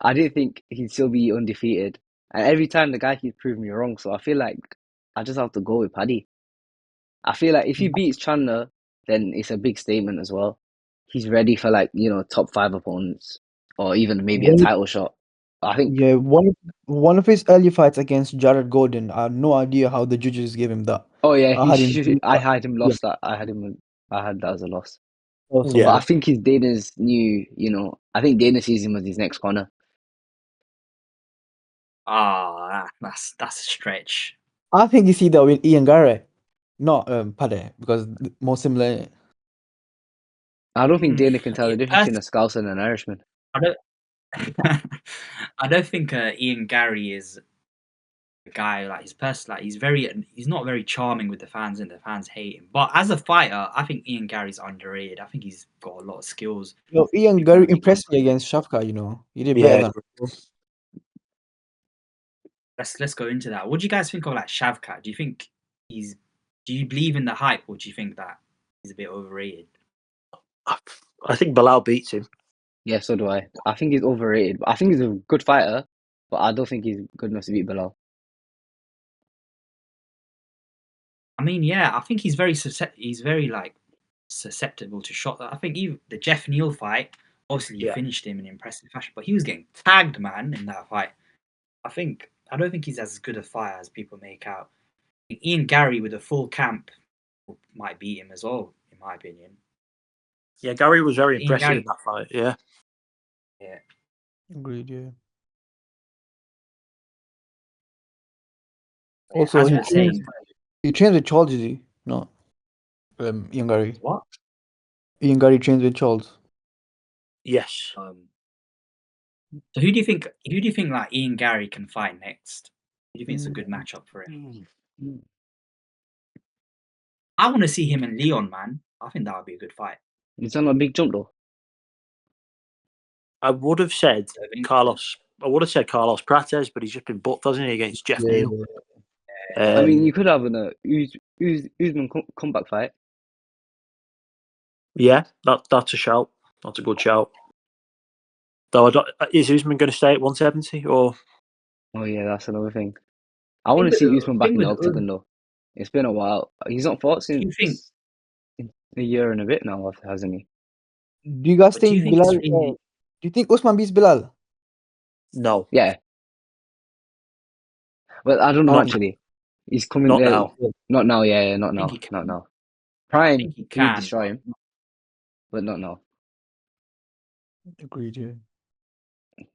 [SPEAKER 3] I didn't think he'd still be undefeated. And every time the guy keeps proving me wrong. So I feel like I just have to go with Paddy. I feel like if he beats Chandler, then it's a big statement as well. He's ready for top 5 opponents or even maybe a title shot. I think.
[SPEAKER 4] Yeah, one of his early fights against Jared Gordon, I had no idea how the judges gave him that.
[SPEAKER 3] Oh yeah,
[SPEAKER 4] I
[SPEAKER 3] had him lost that. I had that as a loss.
[SPEAKER 4] Also,
[SPEAKER 2] Yeah.
[SPEAKER 3] But I think he's Dana's new. I think Dana sees him as his next corner.
[SPEAKER 1] That's a stretch.
[SPEAKER 4] I think you see that with Ian Garrett, not Paddy, because more similar.
[SPEAKER 3] I don't think Dana can tell the difference between a Scouse and an Irishman.
[SPEAKER 1] I don't. I don't think Ian Gary is a guy like his person. Like he's not very charming with the fans, and the fans hate him. But as a fighter, I think Ian Gary's underrated. I think he's got a lot of skills.
[SPEAKER 4] Ian
[SPEAKER 1] People
[SPEAKER 4] Gary
[SPEAKER 1] really
[SPEAKER 4] impressed me against Shafka. He did better
[SPEAKER 2] Yeah,
[SPEAKER 4] than before.
[SPEAKER 1] let's go into that. What do you guys think of like Shavkat? Do you think do you believe in the hype, or do you think that he's a bit overrated?
[SPEAKER 2] I think Bilal beats him.
[SPEAKER 3] Yeah, so do I. I think he's overrated. I think he's a good fighter, but I don't think he's good enough to beat Bilal.
[SPEAKER 1] I mean, yeah, I think he's very like susceptible to shot. I think even the Jeff Neal fight, obviously he
[SPEAKER 2] Yeah.
[SPEAKER 1] finished him in impressive fashion, but he was getting tagged, man, in that fight. I don't think he's as good a fighter as people make out. Ian Gary with a full camp might beat him as well, in my opinion.
[SPEAKER 2] Yeah, Gary was very
[SPEAKER 1] Ian
[SPEAKER 2] impressive
[SPEAKER 1] Gary,
[SPEAKER 2] in that fight. Yeah.
[SPEAKER 1] yeah.
[SPEAKER 4] Agreed, yeah.
[SPEAKER 1] As
[SPEAKER 4] Also,
[SPEAKER 1] we were saying,
[SPEAKER 4] he trains with Charles, is he? No. Ian Gary.
[SPEAKER 1] what?
[SPEAKER 4] Ian Gary trains with Charles.
[SPEAKER 2] Yes.
[SPEAKER 1] So who do you think like Ian Gary can fight next? Who do you think is a good matchup for him? I want to see him and Leon, man. I think that would be a good fight.
[SPEAKER 3] Is that not a big jump though?
[SPEAKER 2] I would have said
[SPEAKER 1] I think-
[SPEAKER 2] Carlos. I would have said Carlos Prates, but he's just been booked, hasn't he, against Jeff Neal?
[SPEAKER 3] I mean, you could have an Usman comeback fight.
[SPEAKER 2] Yeah, that's a shout. That's a good shout. Though, is Usman going to stay at 170 or?
[SPEAKER 3] Oh yeah, that's another thing. I want to see Usman back in the octagon though. It's been a while. He's not fought
[SPEAKER 1] you think-
[SPEAKER 3] since a year and a bit now, hasn't he?
[SPEAKER 4] Do you guys
[SPEAKER 1] But do
[SPEAKER 4] think
[SPEAKER 1] you think
[SPEAKER 4] Bilal?
[SPEAKER 1] it's really-
[SPEAKER 4] Do you think Usman beats Bilal?
[SPEAKER 2] No,
[SPEAKER 3] Yeah. Well, I don't know
[SPEAKER 2] Not
[SPEAKER 3] actually. He's coming.
[SPEAKER 2] not now.
[SPEAKER 3] Not now. Yeah, not
[SPEAKER 1] I
[SPEAKER 3] now.
[SPEAKER 1] think he
[SPEAKER 3] Not
[SPEAKER 1] can.
[SPEAKER 3] now.
[SPEAKER 1] I
[SPEAKER 3] Prime,
[SPEAKER 1] think he
[SPEAKER 3] he
[SPEAKER 1] can.
[SPEAKER 3] would destroy him, but not now.
[SPEAKER 4] Agreed, yeah.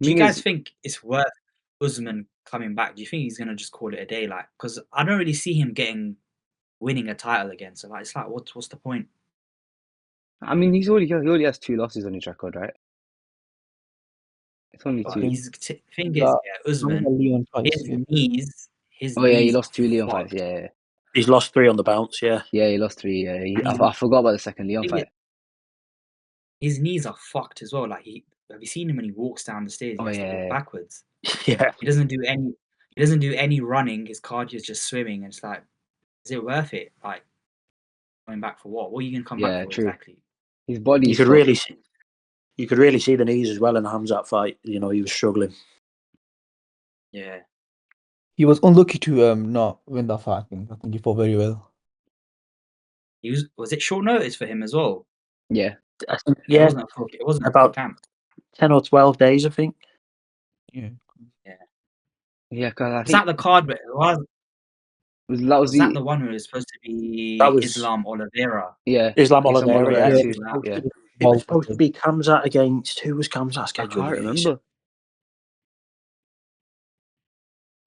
[SPEAKER 1] Do you guys think it's worth Usman coming back? Do you think he's gonna just call it a day? Like, because I don't really see him winning a title again. So like, it's like, what's the point?
[SPEAKER 3] I mean, he already has 2 losses on his record, right? It's only
[SPEAKER 1] But
[SPEAKER 3] 2.
[SPEAKER 1] thing is, Usman,
[SPEAKER 4] Leon fights,
[SPEAKER 1] his
[SPEAKER 4] yeah.
[SPEAKER 1] knees.
[SPEAKER 3] Oh yeah, he
[SPEAKER 1] knees
[SPEAKER 3] lost 2
[SPEAKER 1] are
[SPEAKER 3] Leon
[SPEAKER 1] fucked.
[SPEAKER 3] fights. Yeah.
[SPEAKER 2] He's lost 3 on the bounce. Yeah,
[SPEAKER 3] Yeah, he lost 3. Yeah, I forgot about the second Leon
[SPEAKER 1] Thing
[SPEAKER 3] fight.
[SPEAKER 1] His knees are fucked as well. Like have you seen him when he walks down the stairs? He
[SPEAKER 3] Oh,
[SPEAKER 1] has to
[SPEAKER 3] yeah.
[SPEAKER 1] walk backwards.
[SPEAKER 2] yeah.
[SPEAKER 1] He doesn't do any running. His cardio is just swimming. And it's like, is it worth it? Like going back for what? What are you gonna come
[SPEAKER 3] Yeah,
[SPEAKER 1] back for
[SPEAKER 3] true.
[SPEAKER 1] exactly?
[SPEAKER 3] His body
[SPEAKER 2] You
[SPEAKER 3] is
[SPEAKER 2] could
[SPEAKER 3] fucked.
[SPEAKER 2] really see the knees as well in the Hamzat fight. He was struggling.
[SPEAKER 1] Yeah.
[SPEAKER 4] He was unlucky to not win that fight. I think he fought very well.
[SPEAKER 1] Was it short notice for him as well?
[SPEAKER 3] Yeah.
[SPEAKER 2] Yeah,
[SPEAKER 1] It wasn't
[SPEAKER 2] about
[SPEAKER 1] camp.
[SPEAKER 2] 10 or 12 days, I think.
[SPEAKER 4] Yeah.
[SPEAKER 3] Yeah, because I
[SPEAKER 1] Was
[SPEAKER 3] think
[SPEAKER 1] that the card? Was that the
[SPEAKER 3] the
[SPEAKER 1] one who was supposed to be
[SPEAKER 2] That was-
[SPEAKER 1] Islam Oliveira?
[SPEAKER 3] yeah
[SPEAKER 2] Islam
[SPEAKER 3] Islam
[SPEAKER 2] Oliveira.
[SPEAKER 3] Oliveira
[SPEAKER 2] Yeah.
[SPEAKER 3] too. Yeah.
[SPEAKER 2] It was supposed to be Kamzat against. Who was Kamzat
[SPEAKER 3] I
[SPEAKER 2] scheduled
[SPEAKER 3] can't
[SPEAKER 2] against?
[SPEAKER 3] remember.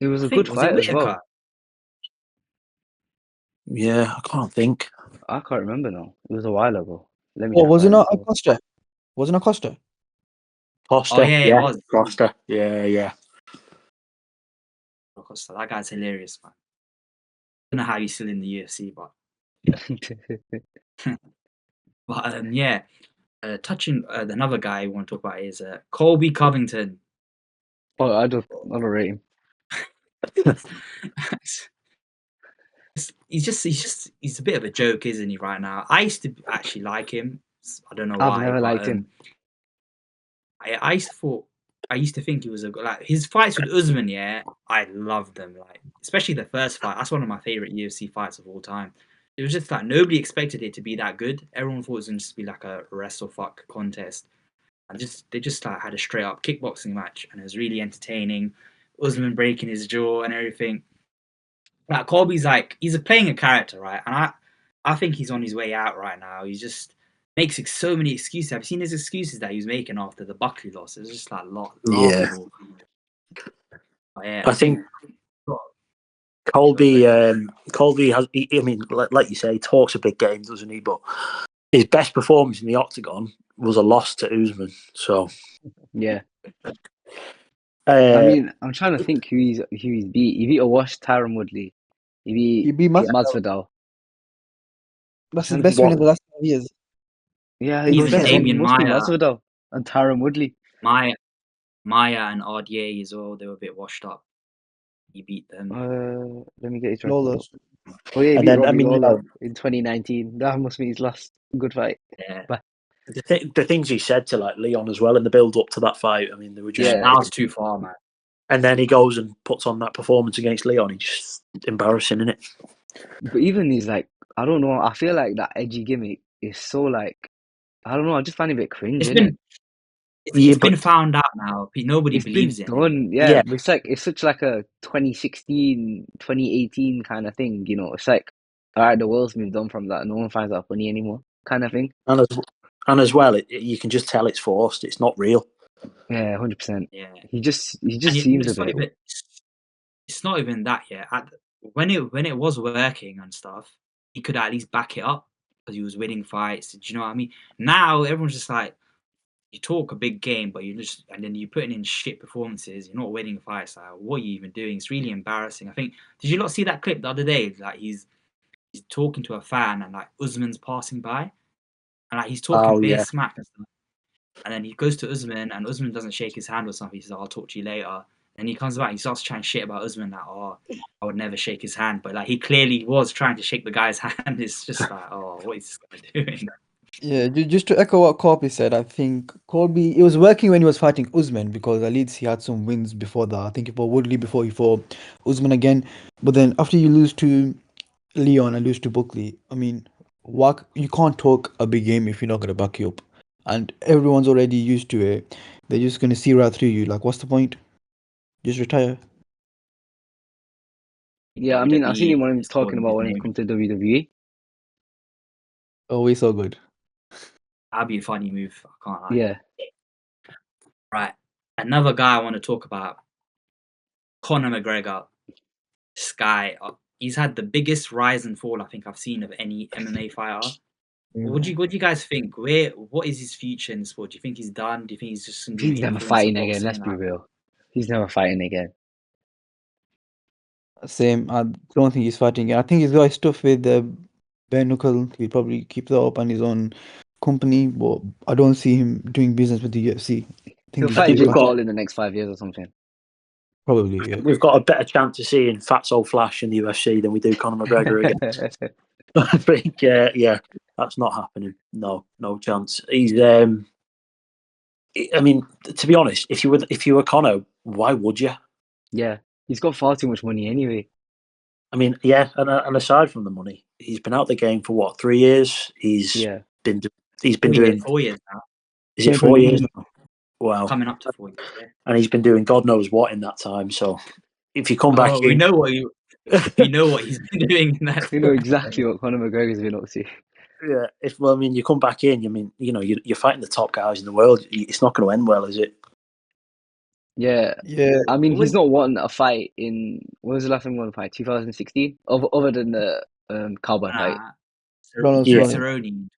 [SPEAKER 3] It was a
[SPEAKER 1] think-
[SPEAKER 3] good
[SPEAKER 1] was it
[SPEAKER 3] fight as well.
[SPEAKER 1] Whittaker?
[SPEAKER 2] Yeah, I can't think.
[SPEAKER 3] I can't remember now. It was a while ago. Let me
[SPEAKER 4] Oh,
[SPEAKER 3] check
[SPEAKER 4] was it
[SPEAKER 3] that
[SPEAKER 4] not
[SPEAKER 3] info.
[SPEAKER 4] Acosta? Wasn't Acosta?
[SPEAKER 2] Costa.
[SPEAKER 1] Oh, yeah, it was.
[SPEAKER 2] Costa. Yeah.
[SPEAKER 1] So that guy's hilarious, man. I don't know how he's still in the UFC, but yeah. Touching another guy I want to talk about is Colby Covington.
[SPEAKER 3] Oh, I don't rate him.
[SPEAKER 1] He's a bit of a joke, isn't he? Right now, I used to actually like him. I don't know why.
[SPEAKER 3] I've never liked him.
[SPEAKER 1] I used to think he was like his fights with Usman. Yeah, I loved them. Like especially the first fight. That's one of my favorite UFC fights of all time. It was just like nobody expected it to be that good. Everyone thought it was going to just be like a wrestle fuck contest, and they just like had a straight up kickboxing match, and it was really entertaining. Usman breaking his jaw and everything. Like Colby's he's playing a character, right? And I think he's on his way out right now. He just makes so many excuses. Have you seen his excuses that he was making after the Buckley loss? It was just like laughable. Yeah.
[SPEAKER 2] I think Colby has. I mean, like you say, he talks a big game, doesn't he? But his best performance in the octagon was a loss to Usman. So
[SPEAKER 3] Yeah. I mean, I'm trying to think who he's beat. He beat Awash, Tyron Woodley. He
[SPEAKER 4] He beat
[SPEAKER 3] beat
[SPEAKER 4] Masvidal.
[SPEAKER 3] Masvidal.
[SPEAKER 4] That's his
[SPEAKER 3] trying to
[SPEAKER 4] best
[SPEAKER 3] think
[SPEAKER 4] win in
[SPEAKER 3] who.
[SPEAKER 4] the last 5 years.
[SPEAKER 3] Yeah, his
[SPEAKER 4] Those
[SPEAKER 1] Even
[SPEAKER 3] best
[SPEAKER 4] two.
[SPEAKER 3] win
[SPEAKER 1] Damien
[SPEAKER 3] must be
[SPEAKER 1] Maya,
[SPEAKER 3] Masvidal and Tyron Woodley.
[SPEAKER 1] Maya and RDA as well. They were a bit washed up. He beat them.
[SPEAKER 3] Let me get his record
[SPEAKER 4] Lawler.
[SPEAKER 3] up. Oh yeah, he
[SPEAKER 2] And
[SPEAKER 3] beat
[SPEAKER 2] then, I
[SPEAKER 3] Robbie
[SPEAKER 2] mean,
[SPEAKER 3] Lawler in 2019. That must be his last good fight.
[SPEAKER 1] Yeah,
[SPEAKER 3] But
[SPEAKER 2] the things he said to like Leon as well in the build up to that fight, I mean, they were just.
[SPEAKER 1] yeah,
[SPEAKER 3] yeah,
[SPEAKER 1] that was too far, man.
[SPEAKER 2] And then he goes and puts on that performance against Leon. He just embarrassing, isn't it?
[SPEAKER 3] but even these like, I don't know. I feel like that edgy gimmick is so like, I don't know. I just find it a bit cringe,
[SPEAKER 1] It's
[SPEAKER 3] innit?
[SPEAKER 1] been
[SPEAKER 2] Yeah,
[SPEAKER 1] it's been
[SPEAKER 2] but
[SPEAKER 1] found out now. Nobody
[SPEAKER 3] It's been
[SPEAKER 1] believes it anymore.
[SPEAKER 3] done, yeah.
[SPEAKER 2] yeah,
[SPEAKER 3] But it's like it's such like a 2016, 2018 kind of thing, you know. It's like, all right, the world's moved on from that. No one finds that funny anymore, kind of thing.
[SPEAKER 2] and as well, you can just tell it's forced. It's not real.
[SPEAKER 3] Yeah, 100%.
[SPEAKER 1] Yeah,
[SPEAKER 3] He just
[SPEAKER 1] and
[SPEAKER 3] seems a
[SPEAKER 1] it's not
[SPEAKER 3] bit.
[SPEAKER 1] even that yet. When it was working and stuff, he could at least back it up because he was winning fights. Do you know what I mean? Now everyone's just like, you talk a big game, but and then you're putting in shit performances. You're not winning fights. Like, what are you even doing? It's really embarrassing. I think. Did you not see that clip the other day? Like he's talking to a fan and like Usman's passing by and like he's talking
[SPEAKER 2] Oh
[SPEAKER 1] bare
[SPEAKER 2] yeah,
[SPEAKER 1] smack and stuff. And then he goes to Usman and Usman doesn't shake his hand or something. He says, I'll talk to you later. And he comes back, he starts trying shit about Usman, like, oh, I would never shake his hand. But like he clearly was trying to shake the guy's hand. It's just like, oh, what is this guy doing?
[SPEAKER 4] Yeah, just to echo what Corby said, I think Corby, it was working when he was fighting Usman because at least he had some wins before that. I think he fought Woodley before he fought Usman again. But then after you lose to Leon and lose to Buckley, I mean, you can't talk a big game if you're not going to back you up. And everyone's already used to it. They're just going to see right through you. Like, what's the point? Just retire.
[SPEAKER 3] Yeah, I mean, I seen
[SPEAKER 1] WWE
[SPEAKER 3] him when he was
[SPEAKER 1] is
[SPEAKER 3] talking
[SPEAKER 1] calling
[SPEAKER 3] about
[SPEAKER 1] his
[SPEAKER 3] when he
[SPEAKER 1] name.
[SPEAKER 3] come to WWE.
[SPEAKER 4] Always so good.
[SPEAKER 1] That'd be a funny move. I can't lie.
[SPEAKER 3] Yeah,
[SPEAKER 1] Right. Another guy I want to talk about, Conor McGregor. This guy, he's had the biggest rise and fall I think I've seen of any MMA fighter. What do you guys think? What is his future in the sport? Do you think he's done? Do you think he's just gonna be an
[SPEAKER 3] he's never
[SPEAKER 1] influencer
[SPEAKER 3] fighting again. Let's
[SPEAKER 1] boxing?
[SPEAKER 3] be real. He's never fighting again.
[SPEAKER 4] Same. I don't think he's fighting. I think he's got his stuff with bare knuckle. He'll probably keep that up on his own company, but I don't see him doing business with the UFC. I
[SPEAKER 3] He'll
[SPEAKER 4] think he's
[SPEAKER 2] I
[SPEAKER 3] fight
[SPEAKER 2] think
[SPEAKER 4] too
[SPEAKER 2] we've
[SPEAKER 3] Jake
[SPEAKER 4] bad.
[SPEAKER 2] got
[SPEAKER 3] Paul in the next 5 years or something.
[SPEAKER 4] Probably, yeah.
[SPEAKER 2] we've got a better chance of seeing Fatso Flash in the UFC than we do Conor McGregor again. I think, yeah, that's not happening. No chance. He's. I mean, to be honest, if you were Conor, why would you?
[SPEAKER 3] Yeah, he's got far too much money anyway.
[SPEAKER 2] I mean, yeah, and aside from the money, he's been out the game for what 3 years.
[SPEAKER 3] Yeah,
[SPEAKER 2] Been he's been doing.
[SPEAKER 1] 4 years now,
[SPEAKER 2] Is it 4 years now? Wow,
[SPEAKER 1] coming up to 4 years. Yeah.
[SPEAKER 2] and he's been doing God knows what in that time. So if you come back
[SPEAKER 1] Oh,
[SPEAKER 2] in,
[SPEAKER 1] we know what he's been doing in that.
[SPEAKER 3] we know exactly what Conor McGregor's been up to.
[SPEAKER 2] yeah, I mean, you come back in. I mean, you're fighting the top guys in the world. It's not going to end well, is it?
[SPEAKER 3] Yeah,
[SPEAKER 4] Yeah,
[SPEAKER 3] I mean, he's
[SPEAKER 1] Was
[SPEAKER 3] not wanting a fight in. When was the last time he won a fight? 2016. Other than the cowboy fight.
[SPEAKER 4] Ronald
[SPEAKER 2] Yeah,
[SPEAKER 4] Cerrone,
[SPEAKER 1] Cerrone.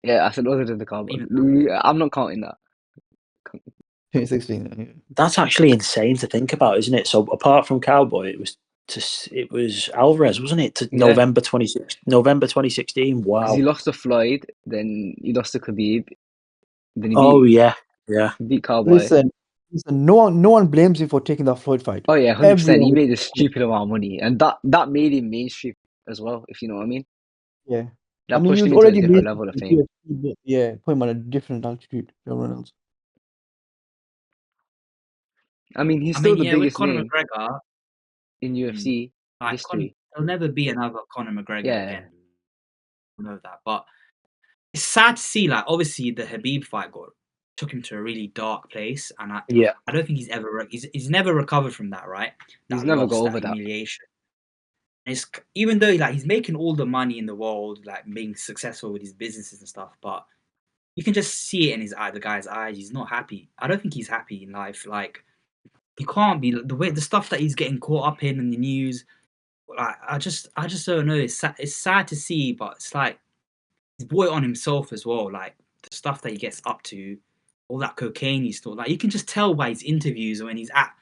[SPEAKER 3] Yeah, I said other than the cowboy.
[SPEAKER 1] Even
[SPEAKER 3] I'm not counting that.
[SPEAKER 4] 2016. Yeah.
[SPEAKER 2] that's actually insane to think about, isn't it? So apart from Cowboy, it was Alvarez, wasn't it? To
[SPEAKER 3] Yeah,
[SPEAKER 2] November 2016.
[SPEAKER 3] because he
[SPEAKER 2] Wow.
[SPEAKER 3] lost to Floyd, then he lost to Khabib, then
[SPEAKER 2] Oh yeah, yeah.
[SPEAKER 3] he beat Cowboy.
[SPEAKER 4] Listen, no one blames him for taking that Floyd fight.
[SPEAKER 3] Oh yeah, 100%. He
[SPEAKER 4] Everyone,
[SPEAKER 3] made a stupid amount of money, and that made him mainstream as well. If you know what I mean.
[SPEAKER 4] yeah. I
[SPEAKER 3] That
[SPEAKER 4] mean, he
[SPEAKER 3] pushed
[SPEAKER 4] was
[SPEAKER 3] him into a
[SPEAKER 4] already
[SPEAKER 3] different
[SPEAKER 4] made
[SPEAKER 3] level of
[SPEAKER 4] in
[SPEAKER 3] fame.
[SPEAKER 4] UFC, but yeah, put him on a different altitude than everyone else.
[SPEAKER 3] I mean, he's
[SPEAKER 1] I
[SPEAKER 3] still
[SPEAKER 1] mean,
[SPEAKER 3] the
[SPEAKER 1] yeah, with
[SPEAKER 3] biggest
[SPEAKER 1] Conor
[SPEAKER 3] name
[SPEAKER 1] McGregor,
[SPEAKER 3] in UFC
[SPEAKER 1] like
[SPEAKER 3] history.
[SPEAKER 1] there'll never be another Conor McGregor
[SPEAKER 3] Yeah,
[SPEAKER 1] again. I know that, but it's sad to see. Like, obviously, the Habib fight took him to a really dark place, and
[SPEAKER 2] Yeah.
[SPEAKER 1] I don't think he's never recovered from that. Right,
[SPEAKER 3] he's
[SPEAKER 1] that
[SPEAKER 3] never got
[SPEAKER 1] loss, that
[SPEAKER 3] over that.
[SPEAKER 1] humiliation. And even though like he's making all the money in the world, like being successful with his businesses and stuff, but you can just see it in the guy's eyes. He's not happy. I don't think he's happy in life. Like, he can't be the stuff that he's getting caught up in the news. Like, I just don't know. It's sad to see, but it's like he's brought it on himself as well. Like the stuff that he gets up to, all that cocaine he's still like. You can just tell by his interviews when he's at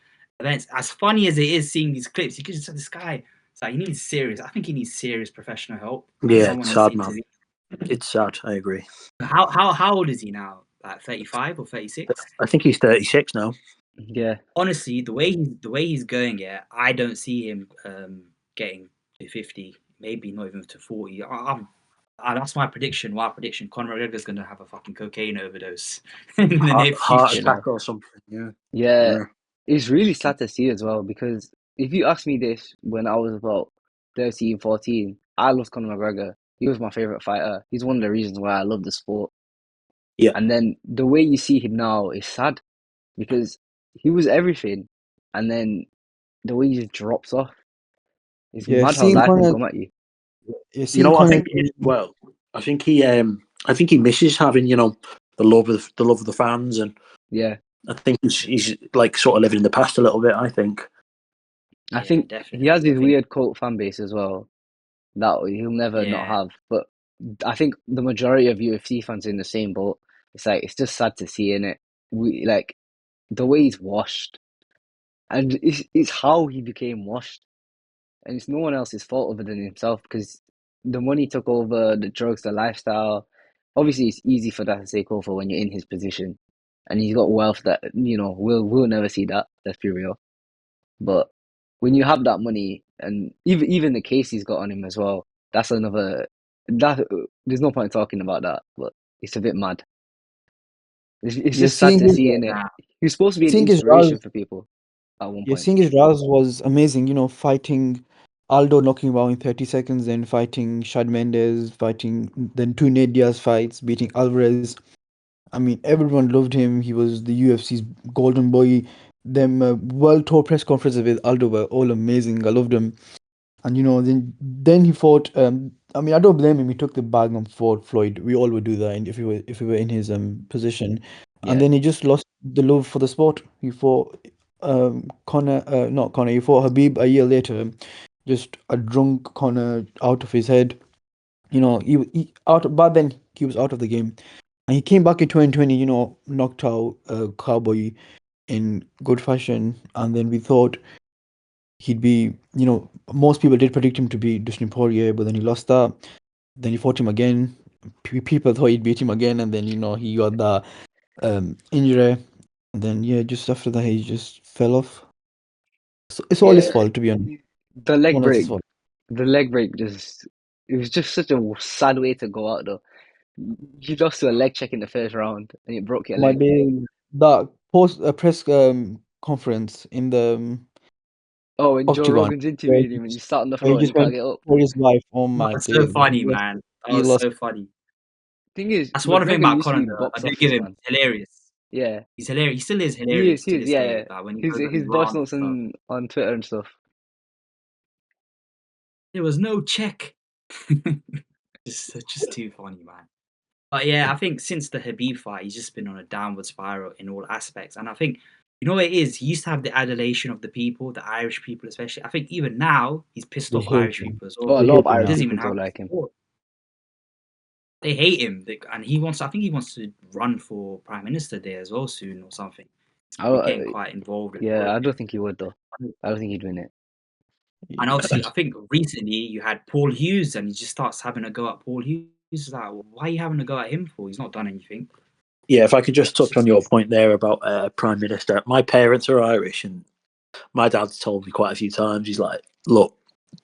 [SPEAKER 1] events. As funny as it is seeing these clips, you could just say this guy. It's like he needs serious. I think he needs serious professional help.
[SPEAKER 2] Yeah,
[SPEAKER 1] Someone
[SPEAKER 2] it's
[SPEAKER 1] needs to
[SPEAKER 2] sad, man.
[SPEAKER 1] intervene.
[SPEAKER 2] It's sad. I agree.
[SPEAKER 1] How old is he now? Like 35 or 36?
[SPEAKER 2] I think he's 36 now.
[SPEAKER 3] Yeah,
[SPEAKER 1] Honestly, the way he's going, yeah, I don't see him getting to 50, maybe not even to 40. That's my prediction. My prediction: Conor McGregor's going to have a fucking cocaine overdose in the near
[SPEAKER 2] Heart
[SPEAKER 1] future.
[SPEAKER 2] attack or something. Yeah.
[SPEAKER 3] yeah. It's really sad to see as well because if you asked me this when I was about 13, 14, I loved Conor McGregor. He was my favorite fighter. He's one of the reasons why I love the sport.
[SPEAKER 2] Yeah.
[SPEAKER 3] And then the way you see him now is sad because he was everything, and then the way he just drops off. It's
[SPEAKER 4] Yeah,
[SPEAKER 3] mad how
[SPEAKER 4] seeing
[SPEAKER 3] life can
[SPEAKER 4] Conor,
[SPEAKER 3] come at you.
[SPEAKER 4] yeah,
[SPEAKER 2] You
[SPEAKER 4] seeing
[SPEAKER 2] know what I
[SPEAKER 4] Conor,
[SPEAKER 2] think it is? Well, I think he misses having the love of the fans, and
[SPEAKER 3] Yeah,
[SPEAKER 2] I think he's like sort of living in the past a little bit. I think.
[SPEAKER 3] I
[SPEAKER 1] Yeah,
[SPEAKER 3] think he has
[SPEAKER 1] definitely. I
[SPEAKER 3] his
[SPEAKER 1] think
[SPEAKER 3] weird cult fan base as well that he'll never not
[SPEAKER 1] yeah,
[SPEAKER 3] have. But I think the majority of UFC fans are in the same boat. It's like it's just sad to see in it. We like the way he's washed, and it's how he became washed, and it's no one else's fault other than himself because the money took over, the drugs, the lifestyle. Obviously, it's easy for that to take over when you're in his position, and he's got wealth that we'll never see that. Let's be real. But when you have that money, and even the case he's got on him as well, that's another. That there's no point talking about that, but it's a bit mad. It's
[SPEAKER 4] yeah,
[SPEAKER 3] just sad
[SPEAKER 4] seeing
[SPEAKER 3] to
[SPEAKER 4] his,
[SPEAKER 3] see in it.
[SPEAKER 1] nah,
[SPEAKER 3] He was supposed to be an
[SPEAKER 4] seeing his
[SPEAKER 3] inspiration
[SPEAKER 4] rise,
[SPEAKER 3] for people at one
[SPEAKER 4] yeah,
[SPEAKER 3] point.
[SPEAKER 4] seeing his rise was amazing. Fighting Aldo, knocking him out in 30 seconds, then fighting Shad Mendes, fighting then two Nate Diaz fights, beating Alvarez. I mean, everyone loved him. He was the UFC's golden boy. Them world tour press conferences with Aldo were all amazing. I loved him. And then he fought. I mean, I don't blame him. He took the bag and fought Floyd. We all would do that, and if we were in his position. And
[SPEAKER 3] Yeah,
[SPEAKER 4] then he just lost the love for the sport. He fought Connor, not Connor. He fought Habib a year later. Just a drunk Connor out of his head. He out. But then he was out of the game, and he came back in 2020. Knocked out Cowboy in good fashion, and then we thought he'd be, most people did predict him to be Dustin Poirier, but then he lost that. Then he fought him again. People thought he'd beat him again, and then he got that injury. And then yeah, just after that he just fell off. So it's all his
[SPEAKER 3] yeah.
[SPEAKER 4] fault, to be honest.
[SPEAKER 3] The
[SPEAKER 4] No
[SPEAKER 3] leg
[SPEAKER 4] one else's
[SPEAKER 3] break,
[SPEAKER 4] fault.
[SPEAKER 3] the leg break just. It was just such a sad way to go out, though. You lost to a leg check in the first round, and it broke your
[SPEAKER 4] My
[SPEAKER 3] leg.
[SPEAKER 4] day, that post press conference in the
[SPEAKER 3] Oh, and Joe
[SPEAKER 4] octagon,
[SPEAKER 3] Rogan's
[SPEAKER 4] where
[SPEAKER 3] interviewing him, and you sat on the
[SPEAKER 4] he
[SPEAKER 3] floor and you
[SPEAKER 4] just
[SPEAKER 3] can't
[SPEAKER 4] went
[SPEAKER 3] get up.
[SPEAKER 4] for his life. Oh my
[SPEAKER 1] that's so
[SPEAKER 4] days, man.
[SPEAKER 1] funny, man. That
[SPEAKER 4] He
[SPEAKER 1] was
[SPEAKER 4] lost.
[SPEAKER 1] so funny.
[SPEAKER 3] Thing is,
[SPEAKER 1] That's one thing
[SPEAKER 3] McGregor
[SPEAKER 1] about
[SPEAKER 3] used to
[SPEAKER 1] Conor,
[SPEAKER 3] be
[SPEAKER 1] though. I
[SPEAKER 3] box
[SPEAKER 1] do give
[SPEAKER 3] office,
[SPEAKER 1] him
[SPEAKER 3] man.
[SPEAKER 1] hilarious.
[SPEAKER 3] Yeah,
[SPEAKER 1] He's hilarious. He still is hilarious.
[SPEAKER 3] he
[SPEAKER 1] To
[SPEAKER 3] is,
[SPEAKER 1] this
[SPEAKER 3] yeah,
[SPEAKER 1] day,
[SPEAKER 3] yeah.
[SPEAKER 1] like when he
[SPEAKER 3] His
[SPEAKER 1] goes on his
[SPEAKER 3] his voice
[SPEAKER 1] rants and
[SPEAKER 3] notes
[SPEAKER 1] stuff.
[SPEAKER 3] on Twitter and stuff.
[SPEAKER 1] There was no check. just too funny, man. But yeah, I think since the Habib fight, he's just been on a downward spiral in all aspects. And I think, what it is? He used to have the adulation of the people, the Irish people especially. I think even now, he's pissed
[SPEAKER 4] They
[SPEAKER 1] off
[SPEAKER 4] hate
[SPEAKER 1] Irish
[SPEAKER 4] him.
[SPEAKER 1] people as
[SPEAKER 3] Oh, a
[SPEAKER 1] well.
[SPEAKER 4] They
[SPEAKER 3] lot
[SPEAKER 4] hate
[SPEAKER 3] of
[SPEAKER 4] him
[SPEAKER 1] He
[SPEAKER 3] Irish
[SPEAKER 4] now.
[SPEAKER 1] doesn't
[SPEAKER 3] people
[SPEAKER 1] even
[SPEAKER 3] don't
[SPEAKER 1] have
[SPEAKER 3] like him.
[SPEAKER 1] support. They hate him. And I think he wants to run for Prime Minister there as well soon or something. He's getting quite involved in
[SPEAKER 3] Yeah, I
[SPEAKER 1] politics.
[SPEAKER 3] don't think he would though. I don't think he'd win it.
[SPEAKER 1] And obviously, I think recently you had Paul Hughes, and he just starts having a go at Paul Hughes. It's like, why are you having a go at him for? He's not done anything.
[SPEAKER 2] Yeah, if I could just
[SPEAKER 1] It's
[SPEAKER 2] touch on
[SPEAKER 1] just
[SPEAKER 2] your point there about Prime Minister. My parents are Irish, and my dad's told me quite a few times, he's like, look,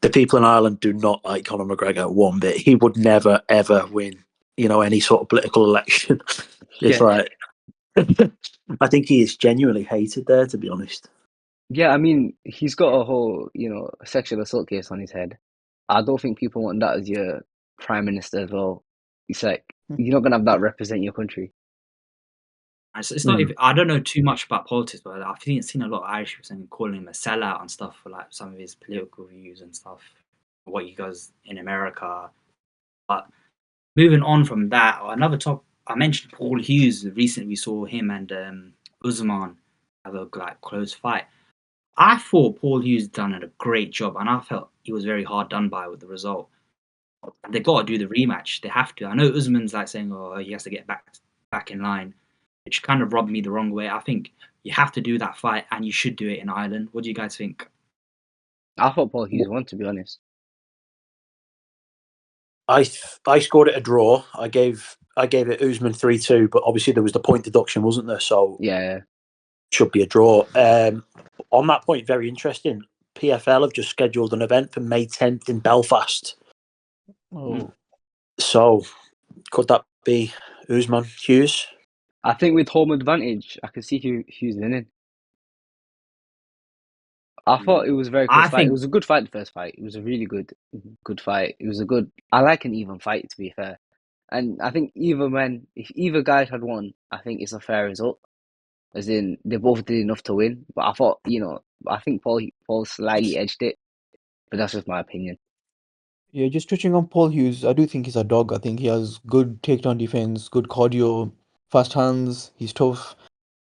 [SPEAKER 2] the people in Ireland do not like Conor McGregor one bit. He would never, ever win, any sort of political election. It's
[SPEAKER 3] Yeah,
[SPEAKER 2] like, I think he is genuinely hated there, to be honest.
[SPEAKER 3] yeah. I mean, he's got a whole, sexual assault case on his head. I don't think people want that as your prime minister as well. It's like you're not gonna have that represent your country.
[SPEAKER 1] it's not even, I don't know too much about politics, but I've seen a lot of Irish people saying, calling him a sellout and stuff for like some of his political views and stuff, what he does in America. But moving on from that, another top, I mentioned Paul Hughes. Recently, we saw him and Usman have a close fight. I thought Paul Hughes done a great job, and I felt he was very hard done by with the result. They got to do the rematch. They have to. I know Usman's like saying, "Oh, he has to get back in line," which kind of rubbed me the wrong way. I think you have to do that fight, and you should do it in Ireland. What do you guys think?
[SPEAKER 3] I thought Paul Hughes won, to be honest.
[SPEAKER 2] I scored it a draw. I gave it Usman 3-2, but obviously there was the point deduction, wasn't there? So
[SPEAKER 3] Yeah.
[SPEAKER 2] should be a draw. On that point, very interesting. PFL have just scheduled an event for May 10th in Belfast.
[SPEAKER 4] Oh,
[SPEAKER 2] So could that be Usman Hughes?
[SPEAKER 3] I think with home advantage, I can see Hughes winning. I thought it was a very close
[SPEAKER 1] I
[SPEAKER 3] fight. It
[SPEAKER 1] think
[SPEAKER 3] was a good fight, the first fight. It was a really good fight. It was a good. I like an even fight, to be fair. And I think if either guy had won, I think it's a fair result. As in, they both did enough to win. But I thought, I think Paul slightly edged it. But that's just my opinion.
[SPEAKER 4] yeah. Just touching on Paul Hughes, I do think he's a dog. I think he has good takedown defense, good cardio, fast hands. He's tough.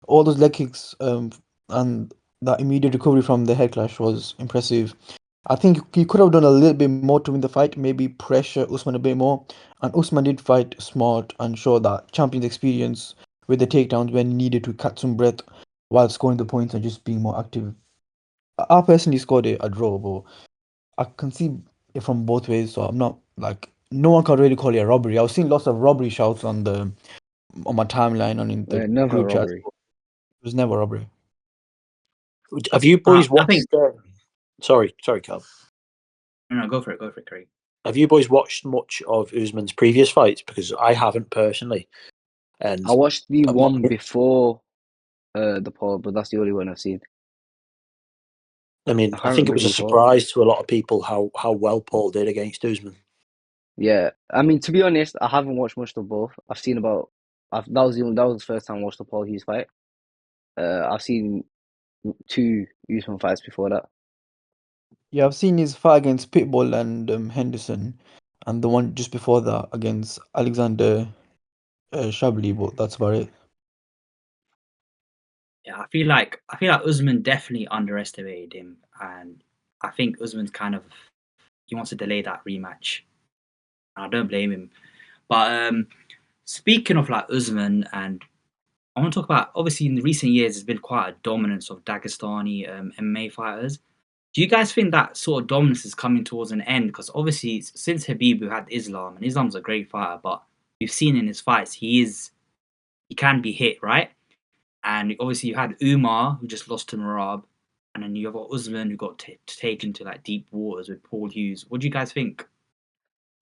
[SPEAKER 4] All those leg kicks, and that immediate recovery from the head clash was impressive. I think he could have done a little bit more to win the fight, maybe pressure Usman a bit more. And Usman did fight smart and show that champion's experience with the takedowns when needed to catch some breath while scoring the points and just being more active. I personally scored a draw, but I can see it from both ways, so I'm not like no one can really call it a robbery. I was seeing lots of robbery shouts on my timeline and in the
[SPEAKER 3] Never a
[SPEAKER 4] group chat. It
[SPEAKER 3] robbery.
[SPEAKER 4] was never a robbery.
[SPEAKER 2] Have you boys
[SPEAKER 1] I think.
[SPEAKER 2] watched? Sorry, Carl.
[SPEAKER 1] No, go for it, Craig.
[SPEAKER 2] Have you boys watched much of Usman's previous fights? Because I haven't personally. And
[SPEAKER 3] I watched the
[SPEAKER 2] I'm not-
[SPEAKER 3] one before the Paul, but that's the only one I've seen.
[SPEAKER 2] I mean,
[SPEAKER 3] I
[SPEAKER 2] I
[SPEAKER 3] can't
[SPEAKER 2] think it
[SPEAKER 3] remember
[SPEAKER 2] was
[SPEAKER 3] who
[SPEAKER 2] a
[SPEAKER 3] fought.
[SPEAKER 2] surprise to a lot of people how well Paul did against Usman.
[SPEAKER 3] Yeah, I mean, to be honest, I haven't watched much of both. I've seen about. That was the first time I watched the Paul Hughes fight. I've seen two Usman fights before that.
[SPEAKER 4] Yeah, I've seen his fight against Pitbull and Henderson, and the one just before that against Alexander Shabli, but that's about it.
[SPEAKER 1] Yeah, I feel like Usman definitely underestimated him, and I think Usman's he wants to delay that rematch. I don't blame him. But speaking of like Usman, and I want to talk about, obviously in recent years there's been quite a dominance of Dagestani MMA fighters. Do you guys think that sort of dominance is coming towards an end? Because obviously since Habib we had Islam, and Islam's a great fighter, but we've seen in his fights he can be hit, right? And obviously you had Umar who just lost to Marab, and then you have got Usman who got taken to like deep waters with Paul Hughes. What do you guys think?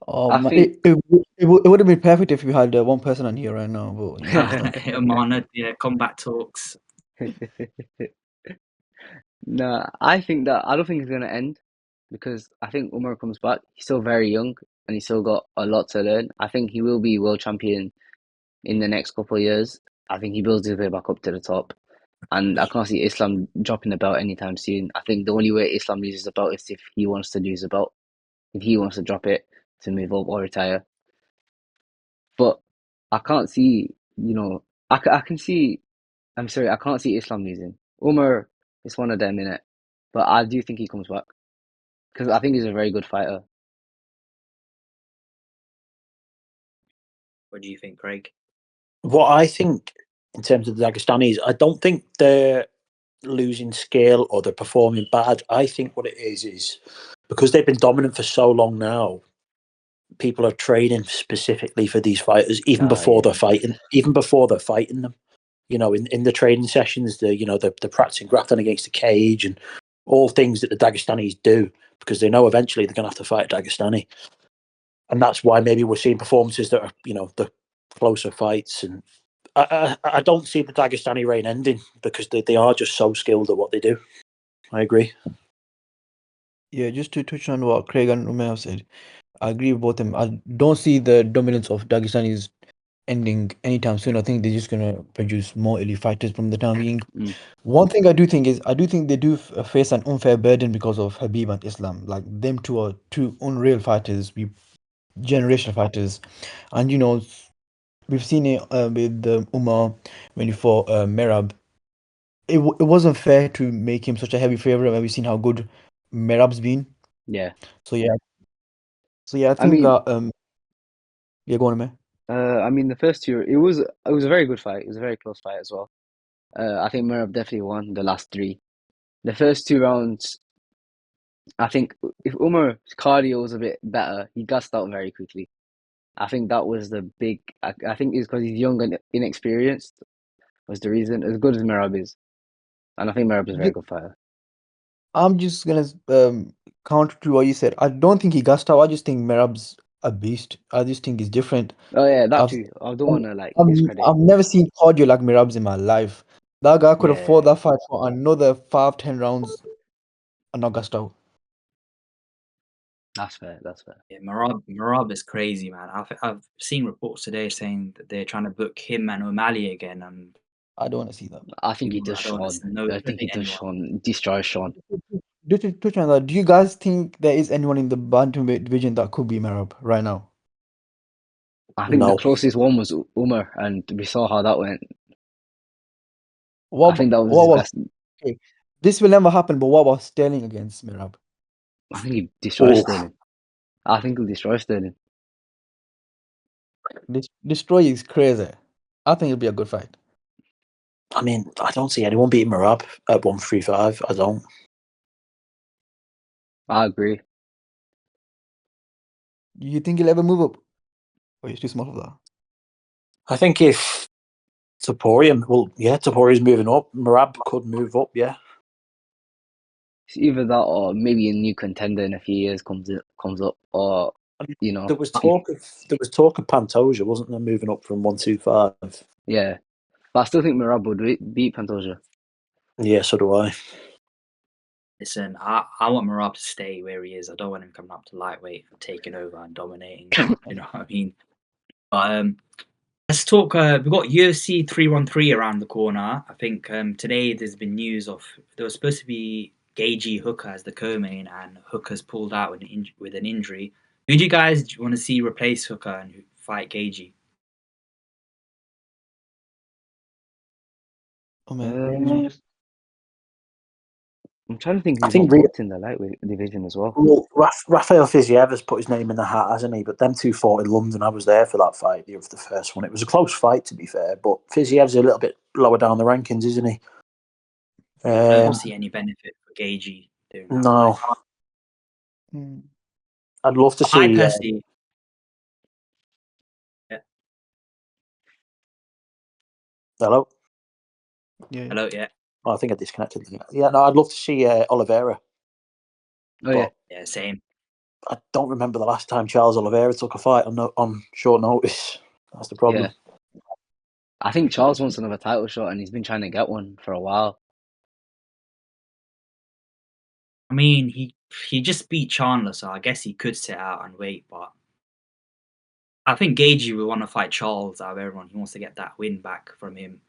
[SPEAKER 3] I
[SPEAKER 4] Man,
[SPEAKER 3] think.
[SPEAKER 4] it would have been perfect if we had one person on here right now, but it's not.
[SPEAKER 1] Umar, yeah, combat talks.
[SPEAKER 3] No, I think that I don't think it's gonna end because I think Umar comes back. He's still very young and he's still got a lot to learn. I think he will be world champion in the next couple of years. I think he builds his way back up to the top. And I can't see Islam dropping the belt anytime soon. I think the only way Islam loses the belt is if he wants to lose the belt. If he wants to drop it to move up or retire. But I can't see, I can see, I'm sorry, I can't see Islam losing. Umar is one of them, innit? But I do think he comes back because I think he's a very good fighter.
[SPEAKER 1] What do you think, Craig?
[SPEAKER 2] What I think in terms of the Dagestanis, I don't think they're losing scale or they're performing bad. I think what it is because they've been dominant for so long now, people are training specifically for these fighters even before
[SPEAKER 3] Yeah.
[SPEAKER 2] they're fighting, them. In the training sessions, they're practicing grappling against the cage and all things that the Dagestanis do because they know eventually they're going to have to fight a Dagestani, and that's why maybe we're seeing performances that are the closer fights. And I don't see the Dagestani reign ending because they are just so skilled at what they do. I agree.
[SPEAKER 4] Yeah, just to touch on what Craig and Umar have said, I agree with both of them. I don't see the dominance of Dagestanis ending anytime soon. I think they're just gonna produce more elite fighters from the time being.
[SPEAKER 3] Mm.
[SPEAKER 4] One thing I do think is I do think they do face an unfair burden because of Habib and Islam. Like them two are two unreal fighters, generational fighters, and we've seen it with Umar when he fought Merab. It wasn't fair to make him such a heavy favorite when we've seen how good Merab's been.
[SPEAKER 3] Yeah.
[SPEAKER 4] So yeah, I
[SPEAKER 3] I
[SPEAKER 4] think
[SPEAKER 3] mean,
[SPEAKER 4] that yeah, go on, man.
[SPEAKER 3] I mean the first two, it was a very good fight. It was a very close fight as well. I think Merab definitely won the last three. The first two rounds, I think if Umar's cardio was a bit better, he gassed out very quickly. I think that was the big. I think it's because he's young and inexperienced was the reason. As good as Merab is, and I think Merab is a very good fighter.
[SPEAKER 4] I'm just gonna counter to what you said. I don't think he gassed out. I just think Merab's a beast. I just think he's different.
[SPEAKER 3] Oh yeah, that
[SPEAKER 4] I've
[SPEAKER 3] too. I don't want to like
[SPEAKER 4] I've,
[SPEAKER 3] discredit.
[SPEAKER 4] I've never seen cardio like Merab's in my life. That guy could have fought
[SPEAKER 3] Yeah,
[SPEAKER 4] that fight for another 5, 10 rounds and not gassed out.
[SPEAKER 3] that's fair. That's fair.
[SPEAKER 1] Yeah, Marab is crazy, man. I've seen reports today saying that they're trying to book him and O'Malley again, and
[SPEAKER 4] I don't want to see that.
[SPEAKER 3] I think he does
[SPEAKER 1] I don't want to
[SPEAKER 3] Sean.
[SPEAKER 1] know
[SPEAKER 3] I think he does
[SPEAKER 1] anyone.
[SPEAKER 3] Sean. Destroys Sean.
[SPEAKER 4] To touch on that, do you guys think there is anyone in the bantamweight division that could be Merab right now?
[SPEAKER 3] I think the
[SPEAKER 2] No.
[SPEAKER 3] closest one was Umar, and we saw how that went.
[SPEAKER 4] What
[SPEAKER 3] I think that was
[SPEAKER 4] what
[SPEAKER 3] his
[SPEAKER 4] was
[SPEAKER 3] best.
[SPEAKER 4] okay? This will never happen. But what about Sterling against Merab?
[SPEAKER 3] I think he destroys
[SPEAKER 2] Oh,
[SPEAKER 3] Sterling. I think he'll destroy Sterling.
[SPEAKER 4] This destroy is crazy. I think it'll be a good fight.
[SPEAKER 2] I mean, I don't see anyone beating Marab at 135. I don't.
[SPEAKER 3] I agree.
[SPEAKER 4] You think he'll ever move up? Or he's too small for that?
[SPEAKER 2] I think if Topuria, Topuria's moving up. Marab could move up, yeah.
[SPEAKER 3] It's either that or maybe a new contender in a few years comes up, or you know,
[SPEAKER 2] There was talk of Pantoja, wasn't there, moving up from 125?
[SPEAKER 3] yeah. But I still think Merab would beat Pantoja.
[SPEAKER 2] Yeah, so do I.
[SPEAKER 1] Listen, I want Marab to stay where he is. I don't want him coming up to lightweight and taking over and dominating. You know what I mean? But let's talk. We've got UFC 313 around the corner. I think today there's been news of there was supposed to be Gagey Hooker as the co-main, and Hooker's pulled out with an injury. Who do you guys want to see replace Hooker and fight Gagey?
[SPEAKER 4] Oh man,
[SPEAKER 3] I'm trying to think
[SPEAKER 2] I
[SPEAKER 3] who
[SPEAKER 2] think
[SPEAKER 3] got booked in the lightweight division as well.
[SPEAKER 2] Rafael Fiziev has put his name in the hat, hasn't he? But them two fought in London. I was there for that fight, the first one. It was a close fight, to be fair, but Fiziev's a little bit lower down the rankings, isn't he?
[SPEAKER 1] I don't see any benefit for Gagey doing that.
[SPEAKER 2] No.
[SPEAKER 1] Fight.
[SPEAKER 2] I'd love to see.
[SPEAKER 1] I personally.
[SPEAKER 2] Hello?
[SPEAKER 4] yeah.
[SPEAKER 1] Hello, yeah.
[SPEAKER 2] Oh, I think I disconnected. Yeah, no, I'd love to see Oliveira.
[SPEAKER 3] Oh yeah,
[SPEAKER 1] Yeah, same.
[SPEAKER 2] I don't remember the last time Charles Oliveira took a fight on short notice. That's the problem.
[SPEAKER 3] yeah. I think Charles wants another title shot, and he's been trying to get one for a while.
[SPEAKER 1] I mean, he just beat Chandler, so I guess he could sit out and wait. But I think Gagey will want to fight Charles out of everyone. He wants to get that win back from him.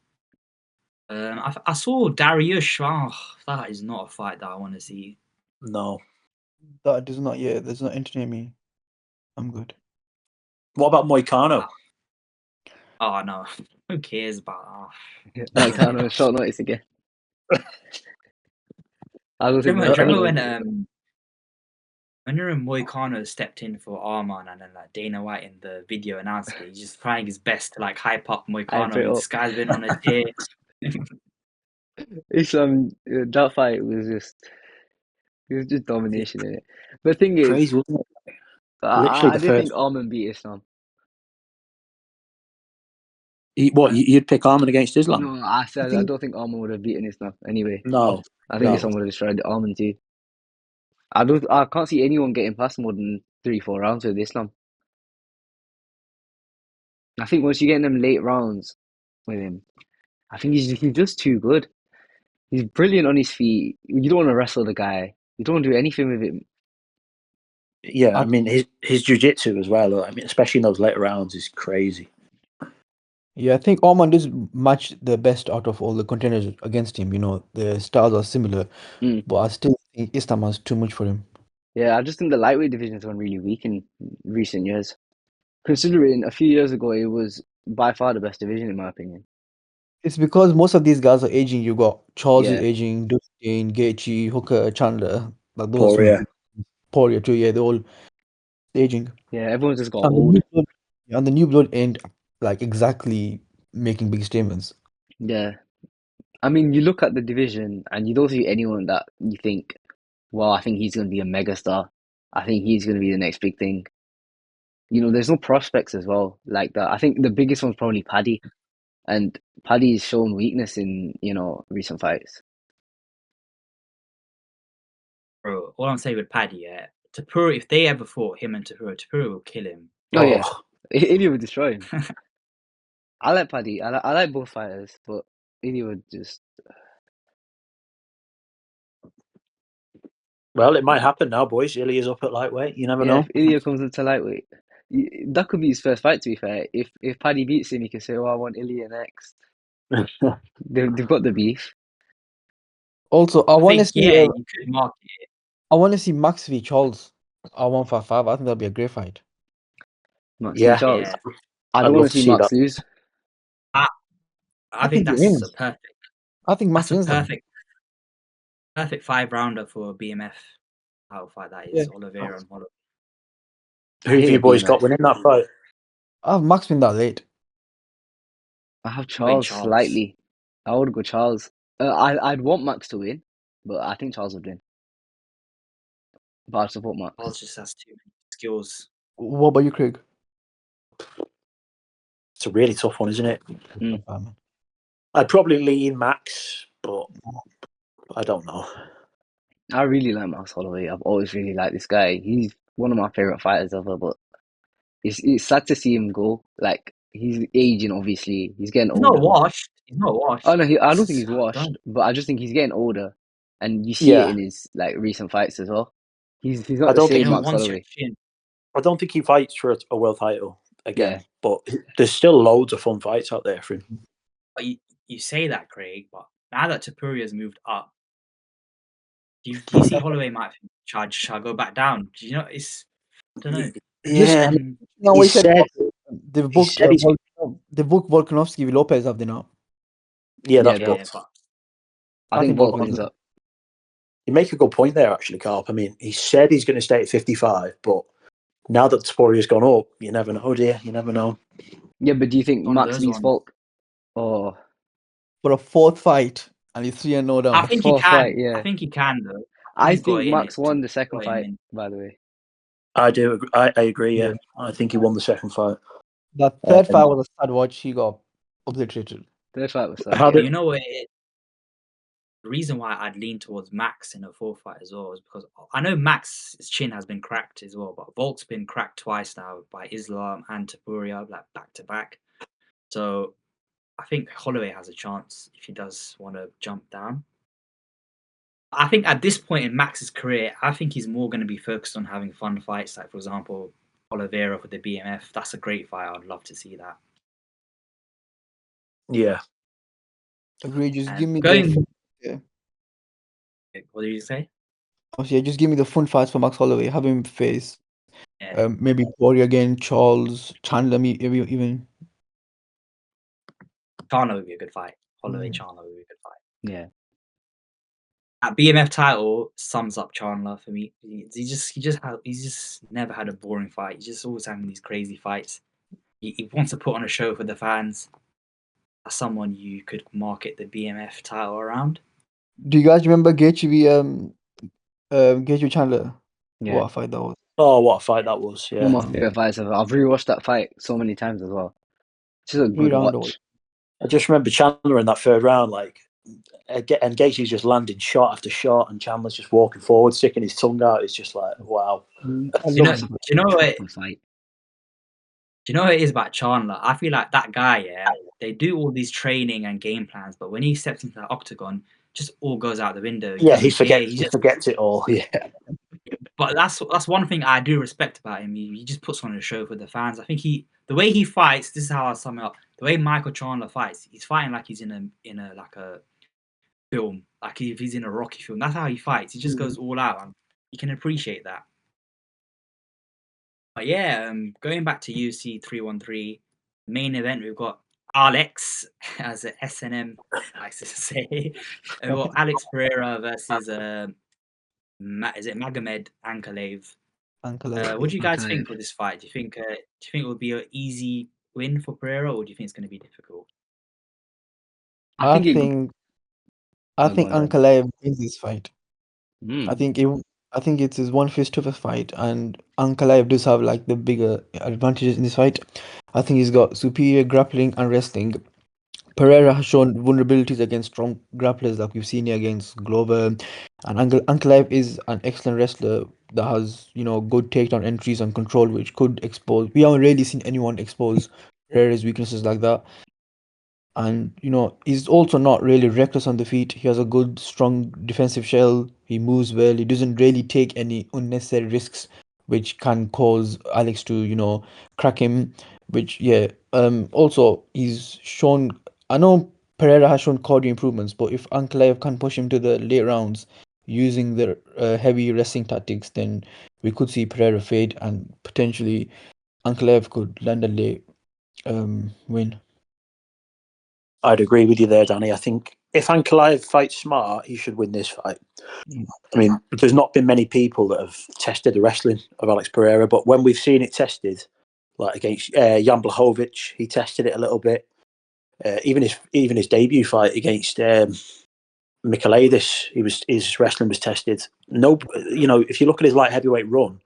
[SPEAKER 1] I saw Dariush. Oh, that is not a fight that I want to see.
[SPEAKER 2] No.
[SPEAKER 4] That does not. Yeah, does not entertain me. I'm good.
[SPEAKER 2] What about Moicano?
[SPEAKER 1] Oh no, who cares about that?
[SPEAKER 3] Mike Tano, short notice again. I don't think
[SPEAKER 1] Remember when Moicano stepped in for Arman and then like Dana White in the video announced it, he's just trying his best to like hype up Moicano.
[SPEAKER 3] it up.
[SPEAKER 1] This guy's been on a tear.
[SPEAKER 3] It's that fight was just domination in it. The thing is,
[SPEAKER 2] Crazy, wasn't it? Literally
[SPEAKER 3] I
[SPEAKER 2] the
[SPEAKER 3] did think
[SPEAKER 2] first.
[SPEAKER 3] Arman beat Islam.
[SPEAKER 2] You'd pick Arman against Islam?
[SPEAKER 3] No, I said I don't think Arman would have beaten Islam anyway.
[SPEAKER 2] No.
[SPEAKER 3] I think
[SPEAKER 2] No.
[SPEAKER 3] Islam would have destroyed Arman too. I can't see anyone getting past more than 3-4 rounds with Islam. I think once you get in them late rounds with him, I think he's just too good. He's brilliant on his feet. You don't want to wrestle the guy. You don't want to do anything with him.
[SPEAKER 2] Yeah, I mean his jiu-jitsu as well. I mean, especially in those later rounds, is crazy.
[SPEAKER 4] Yeah, I think Oman does match the best out of all the contenders against him. You know, the styles are similar, but I still think Islam has too much for him.
[SPEAKER 3] Yeah, I just think the lightweight division's gone really weak in recent years. Considering a few years ago, it was by far the best division in my opinion.
[SPEAKER 4] It's because most of these guys are aging. You got Charles is
[SPEAKER 3] Yeah.
[SPEAKER 4] aging, Dustin, Gaethje, Hooker, Chandler, like those.
[SPEAKER 2] Poirier.
[SPEAKER 4] Poirier too. Yeah, they're all aging.
[SPEAKER 3] Yeah, everyone's just got
[SPEAKER 4] And the
[SPEAKER 3] old.
[SPEAKER 4] new blood, and the new blood ain't like exactly making big statements.
[SPEAKER 3] Yeah. I mean, you look at the division and you don't see anyone that you think, well, I think he's going to be a megastar. I think he's going to be the next big thing. There's no prospects as well like that. I think the biggest one's probably Paddy, and Paddy's shown weakness in, recent fights.
[SPEAKER 1] Bro, all I'm saying with Paddy, yeah, Topuria, if they ever fought him and Topuria will kill him.
[SPEAKER 3] Oh, yeah. Ilya would destroy him. I like Paddy. I like both fighters, but Ilya would just...
[SPEAKER 2] Well, it might happen now, boys. Ilya's up at lightweight. You never know.
[SPEAKER 3] If Ilya comes into lightweight, that could be his first fight, to be fair. If Paddy beats him, he can say, oh, I want Ilya next. They've got the beef.
[SPEAKER 4] Also, I want to see.
[SPEAKER 1] you could market it.
[SPEAKER 4] I want to see Max v Charles at 155. I think that'll be a great fight.
[SPEAKER 3] Max v Charles.
[SPEAKER 1] Yeah.
[SPEAKER 3] I don't want to see Max lose.
[SPEAKER 1] I think that's a perfect.
[SPEAKER 4] I think Max
[SPEAKER 1] That's
[SPEAKER 4] wins.
[SPEAKER 1] a perfect 5-rounder for a BMF title fight. That is Oliveira and Holloway.
[SPEAKER 2] Who have you boys got winning that fight?
[SPEAKER 4] I have Max win that late.
[SPEAKER 3] I have Charles slightly. I would go Charles. I'd want Max to win, but I think Charles would win. But I'd support Max.
[SPEAKER 1] Charles just has too many skills.
[SPEAKER 4] What about you, Craig?
[SPEAKER 2] It's a really tough one, isn't it?
[SPEAKER 3] Mm.
[SPEAKER 2] I'd probably lean Max, but I don't know.
[SPEAKER 3] I really like Max Holloway. I've always really liked this guy. He's one of my favorite fighters ever, but it's sad to see him go. Like, he's aging, obviously. He's getting older.
[SPEAKER 1] He's not washed.
[SPEAKER 3] Oh, no, I don't think he's washed, but I just think he's getting older. And you see it in his recent fights as well. He's not the same Max Holloway.
[SPEAKER 2] I don't think he fights for a world title again, but there's still loads of fun fights out there for him.
[SPEAKER 1] But you say that, Craig, but now that Topuria's moved up, do you see Holloway might shall go back down? Do you know, I don't know.
[SPEAKER 2] Yeah.
[SPEAKER 4] He said they've booked Volkanovski with Lopez, have they not?
[SPEAKER 2] Yeah, that's booked.
[SPEAKER 3] I think Volk wins up.
[SPEAKER 2] You make a good point there, actually, Carp. I mean, he said he's going to stay at 55, but now that Topuria's gone up, you never know, dear. You never know.
[SPEAKER 3] Yeah, but do you think Max beats Volk? Or
[SPEAKER 4] for a fourth fight, and he's 3-0 down.
[SPEAKER 1] I think he can. I think he can, though.
[SPEAKER 3] I think Max won the second fight, by the way.
[SPEAKER 2] I do. I agree, yeah. I think he won the second fight.
[SPEAKER 4] The third fight was a sad watch. He got obliterated.
[SPEAKER 3] Third fight was sad.
[SPEAKER 1] You know what? The reason why I'd lean towards Max in a fourth fight as well is because I know Max's chin has been cracked as well, but Volk's been cracked twice now by Islam and Topuria, like back to back. So I think Holloway has a chance if he does want to jump down. I think at this point in Max's career, I think he's more going to be focused on having fun fights. Like, for example, Oliveira for the BMF. That's a great fight. I'd love to see that.
[SPEAKER 2] Yeah.
[SPEAKER 4] Agree. Just give me
[SPEAKER 1] What did you say?
[SPEAKER 4] Oh, yeah, just give me the fun fights for Max Holloway. Have him face maybe Poirier again, Charles, Chandler, even.
[SPEAKER 1] Chandler would be a good fight. Holloway, Chandler would be a good fight.
[SPEAKER 3] Yeah.
[SPEAKER 1] That BMF title sums up Chandler for me. He's just never had a boring fight. He's just always having these crazy fights. He wants to put on a show for the fans. As someone you could market the BMF title around.
[SPEAKER 4] Do you guys remember Gaethje Chandler?
[SPEAKER 3] Yeah.
[SPEAKER 4] What a fight that was.
[SPEAKER 2] Oh, what a fight that was. Yeah.
[SPEAKER 3] One of my favorite fights ever. I've rewatched that fight so many times as well. It's just a good watch.
[SPEAKER 2] I just remember Chandler in that third round, and Gaethje's just landing shot after shot, and Chandler's just walking forward, sticking his tongue out. It's just like, wow.
[SPEAKER 1] Do you know what? Do you know what it is about Chandler? I feel like that guy, they do all these training and game plans, but when he steps into that octagon, just all goes out the window.
[SPEAKER 2] Yeah, he forgets it all. Yeah.
[SPEAKER 1] But that's one thing I do respect about him. He just puts on a show for the fans. I think the way he fights, this is how I sum it up. The way Michael Chandler fights, he's fighting like he's in a film, like if he's in a Rocky film. That's how he fights. He just goes all out, and you can appreciate that. But yeah, going back to UFC 313, main event, we've got Alex, as the SNM likes to say. We've got Alex Pereira versus is it Magomed Ankalaev? What do you guys think of this fight? Do you think it would be an easy win for Pereira, or do you think it's going to be difficult?
[SPEAKER 4] I think I
[SPEAKER 3] Go
[SPEAKER 4] think
[SPEAKER 3] on then.
[SPEAKER 4] Ankalaev wins this fight. I
[SPEAKER 3] Mm.
[SPEAKER 4] think it. I think it's his one fist of a fight, and Ankalaev does have like the bigger advantages in this fight. I think he's got superior grappling and wrestling. Pereira has shown vulnerabilities against strong grapplers like we've seen here against Glover, and Ankalaev is an excellent wrestler that has good takedown entries and control, which could expose. We haven't really seen anyone expose Pereira's weaknesses like that. And he's also not really reckless on the feet. He has a good, strong defensive shell. He moves well. He doesn't really take any unnecessary risks, which can cause Alex to, crack him. Which, yeah. Also, he's shown. I know Pereira has shown cardio improvements, but if Ankalaev can push him to the late rounds using the heavy wrestling tactics, then we could see Pereira fade and potentially Ankalaev could land a late win.
[SPEAKER 2] I'd agree with you there, Danny. I think if Ankalaev fights smart, he should win this fight.
[SPEAKER 4] Mm.
[SPEAKER 2] I mean, there's not been many people that have tested the wrestling of Alex Pereira, but when we've seen it tested, like against Jan Blachowicz, he tested it a little bit. Even his debut fight against Michailidis, his wrestling was tested. No, if you look at his light heavyweight run,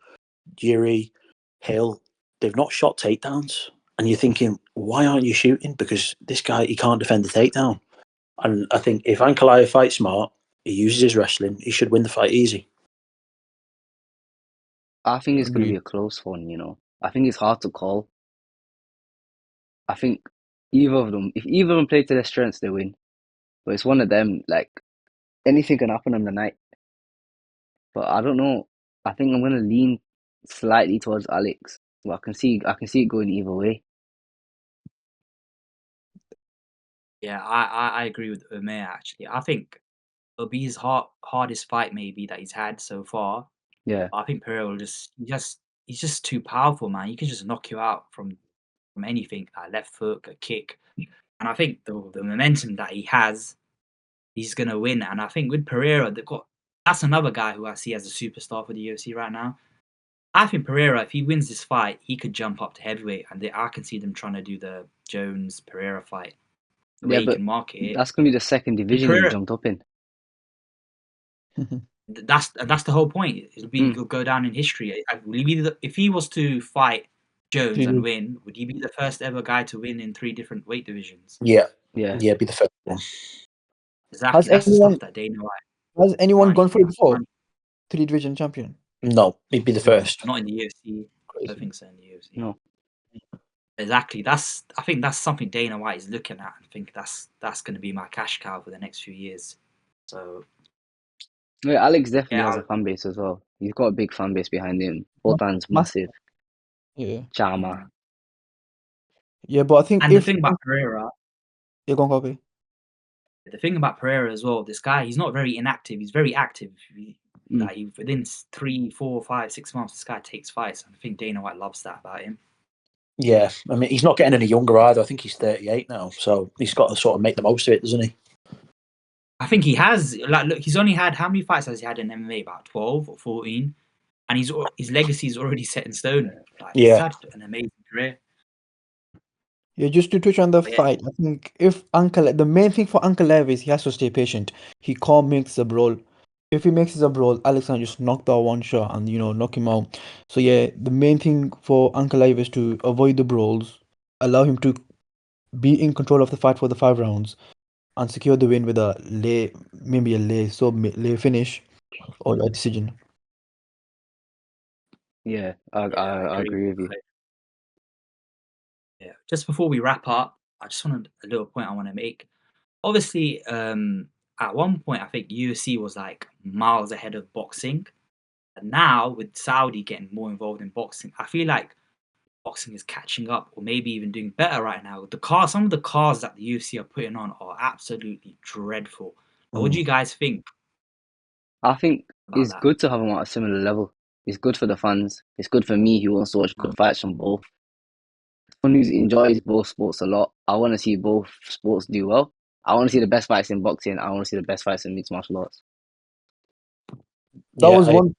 [SPEAKER 2] Jiri, Hill, they've not shot takedowns, and you're thinking, why aren't you shooting? Because this guy, he can't defend the takedown. And I think if Ankalaev fights smart, he uses his wrestling, he should win the fight easy.
[SPEAKER 3] I think it's going to
[SPEAKER 4] Agreed.
[SPEAKER 3] be a close one. I think it's hard to call. I think either of them, if either of them play to their strengths, they win. But it's one of them, like, anything can happen on the night. But I don't know. I think I'm going to lean slightly towards Alex. But I can see it going either way.
[SPEAKER 1] Yeah, I agree with Umair actually. I think it'll be his hardest fight maybe that he's had so far.
[SPEAKER 3] Yeah.
[SPEAKER 1] I think Pereira will he's just too powerful, man. He can just knock you out from anything, like left hook, a kick. And I think the momentum that he has, he's gonna win. And I think with Pereira, that's another guy who I see as a superstar for the UFC right now. I think Pereira, if he wins this fight, he could jump up to heavyweight, and I can see them trying to do the Jones Pereira fight. The
[SPEAKER 3] Yeah,
[SPEAKER 1] way he
[SPEAKER 3] but
[SPEAKER 1] can market it,
[SPEAKER 3] that's going to be the second
[SPEAKER 1] with
[SPEAKER 3] division he
[SPEAKER 1] Pereira,
[SPEAKER 3] jumped up in.
[SPEAKER 1] that's the whole point.
[SPEAKER 3] Mm.
[SPEAKER 1] It'll go down in history. Will he be if he was to fight Jones and win, would he be the first ever guy to win in 3 different weight divisions?
[SPEAKER 3] Yeah.
[SPEAKER 2] Yeah, be the first one.
[SPEAKER 4] Has
[SPEAKER 1] Exactly. That's the stuff
[SPEAKER 4] anyone
[SPEAKER 1] that Dana White
[SPEAKER 4] has anyone gone
[SPEAKER 1] money.
[SPEAKER 4] for it
[SPEAKER 1] That's
[SPEAKER 4] before?
[SPEAKER 1] money.
[SPEAKER 4] 3 division champion.
[SPEAKER 2] No, he'd be the first.
[SPEAKER 1] Not in the UFC. I don't
[SPEAKER 4] Crazy.
[SPEAKER 1] think so in the UFC.
[SPEAKER 3] No.
[SPEAKER 1] Exactly. I think that's something Dana White is looking at and think that's going to be my cash cow for the next few years. So
[SPEAKER 3] Yeah, Alex definitely
[SPEAKER 1] yeah,
[SPEAKER 3] has a fan base as well. He's got a big fan base behind him. Botan's
[SPEAKER 4] Massive.
[SPEAKER 3] massive.
[SPEAKER 4] Yeah.
[SPEAKER 3] Chama.
[SPEAKER 4] Yeah, but I think
[SPEAKER 1] and the
[SPEAKER 4] if
[SPEAKER 1] thing about Pereira,
[SPEAKER 4] you're going copy.
[SPEAKER 1] the thing about Pereira as well, this guy, he's not very inactive. He's very active. Like within 3, 4, 5, 6 months, this guy takes fights. And I think Dana White loves that about him.
[SPEAKER 2] Yeah, I mean, he's not getting any younger either. I think he's 38 now, so he's got to sort of make the most of it, doesn't he?
[SPEAKER 1] I think he has. Like, look, he's only had, how many fights has he had in MMA? About 12 or 14, and his legacy is already set in stone. Like, he's had an amazing career.
[SPEAKER 4] Yeah, just to touch on the
[SPEAKER 1] But yeah,
[SPEAKER 4] fight, I think the main thing for Uncle Lev is he has to stay patient. He can't mix a brawl. If he makes a brawl, Alexander just knock that one shot and knock him out. So yeah, the main thing for Uncle Lev is to avoid the brawls, allow him to be in control of the fight for the 5 rounds, and secure the win with maybe a lay finish or a decision.
[SPEAKER 3] Yeah, I agree with you.
[SPEAKER 1] Yeah. Just before we wrap up, I just wanted a little point I want to make. Obviously, at one point, I think UFC was like miles ahead of boxing. And now, with Saudi getting more involved in boxing, I feel like boxing is catching up or maybe even doing better right now. Some of the cars that the UFC are putting on are absolutely dreadful. What do you guys think
[SPEAKER 3] I think
[SPEAKER 1] about
[SPEAKER 3] it's
[SPEAKER 1] that?
[SPEAKER 3] good to have them at a similar level. It's good for the fans. It's good for me who wants to watch good fights from both. Someone who enjoys both sports a lot. I want to see both sports do well. I want to see the best fights in boxing. I want to see the best fights in mixed martial arts.
[SPEAKER 4] That was one.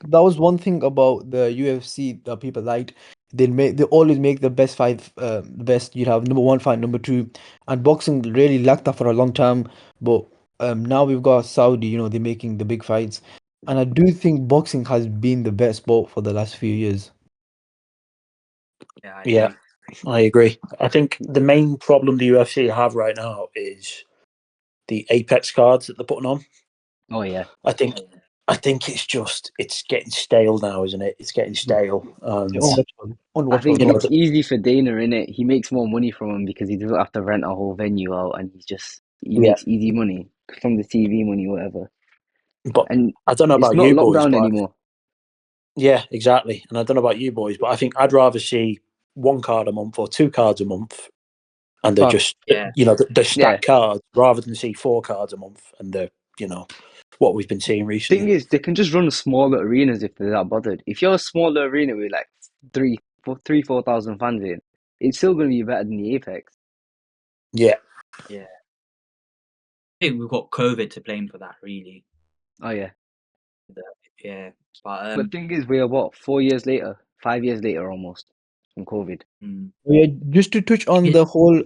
[SPEAKER 4] That was one thing about the UFC that people liked. They always make the best fight, best. You have number one fight, number two, and boxing really lacked that for a long time. But Now we've got Saudi, they're making the big fights. And I do think boxing has been the best sport for the last few years.
[SPEAKER 1] Yeah, I
[SPEAKER 2] Yeah,
[SPEAKER 1] agree.
[SPEAKER 2] I agree. I think the main problem the UFC have right now is the Apex cards that they're putting on.
[SPEAKER 3] Oh yeah.
[SPEAKER 2] I think it's getting stale now, isn't it? It's getting stale.
[SPEAKER 4] They're
[SPEAKER 2] And
[SPEAKER 4] unwatchable.
[SPEAKER 3] I think
[SPEAKER 4] Unwatchable.
[SPEAKER 2] you know,
[SPEAKER 3] it's easy for Dana, innit? He makes more money from him because he doesn't have to rent a whole venue out, and he
[SPEAKER 2] yeah.
[SPEAKER 3] makes easy money from the TV money, whatever.
[SPEAKER 2] But
[SPEAKER 3] And
[SPEAKER 2] I don't know
[SPEAKER 3] it's
[SPEAKER 2] about
[SPEAKER 3] not
[SPEAKER 2] you boys,
[SPEAKER 3] lockdown
[SPEAKER 2] but
[SPEAKER 3] anymore.
[SPEAKER 2] yeah, exactly. And I don't know about you boys, but I think I'd rather see one card a month or two cards a month, and they're
[SPEAKER 3] Fam.
[SPEAKER 2] just
[SPEAKER 1] Yeah,
[SPEAKER 2] they're
[SPEAKER 3] Yeah.
[SPEAKER 2] stacked cards rather than see four cards a month, and they're what we've been seeing
[SPEAKER 3] Thing
[SPEAKER 2] recently.
[SPEAKER 3] is, they can just run smaller arenas if they're that bothered. If you're a smaller arena with like 4,000 fans in, it's still going to be better than the Apex.
[SPEAKER 2] Yeah,
[SPEAKER 1] yeah. I think we've got COVID to blame for that, really.
[SPEAKER 3] Oh yeah.
[SPEAKER 1] Yeah, but
[SPEAKER 3] But thing is, we're what, 4 years later, 5 years later almost from COVID.
[SPEAKER 4] Yeah, just to touch on
[SPEAKER 1] it-
[SPEAKER 4] the whole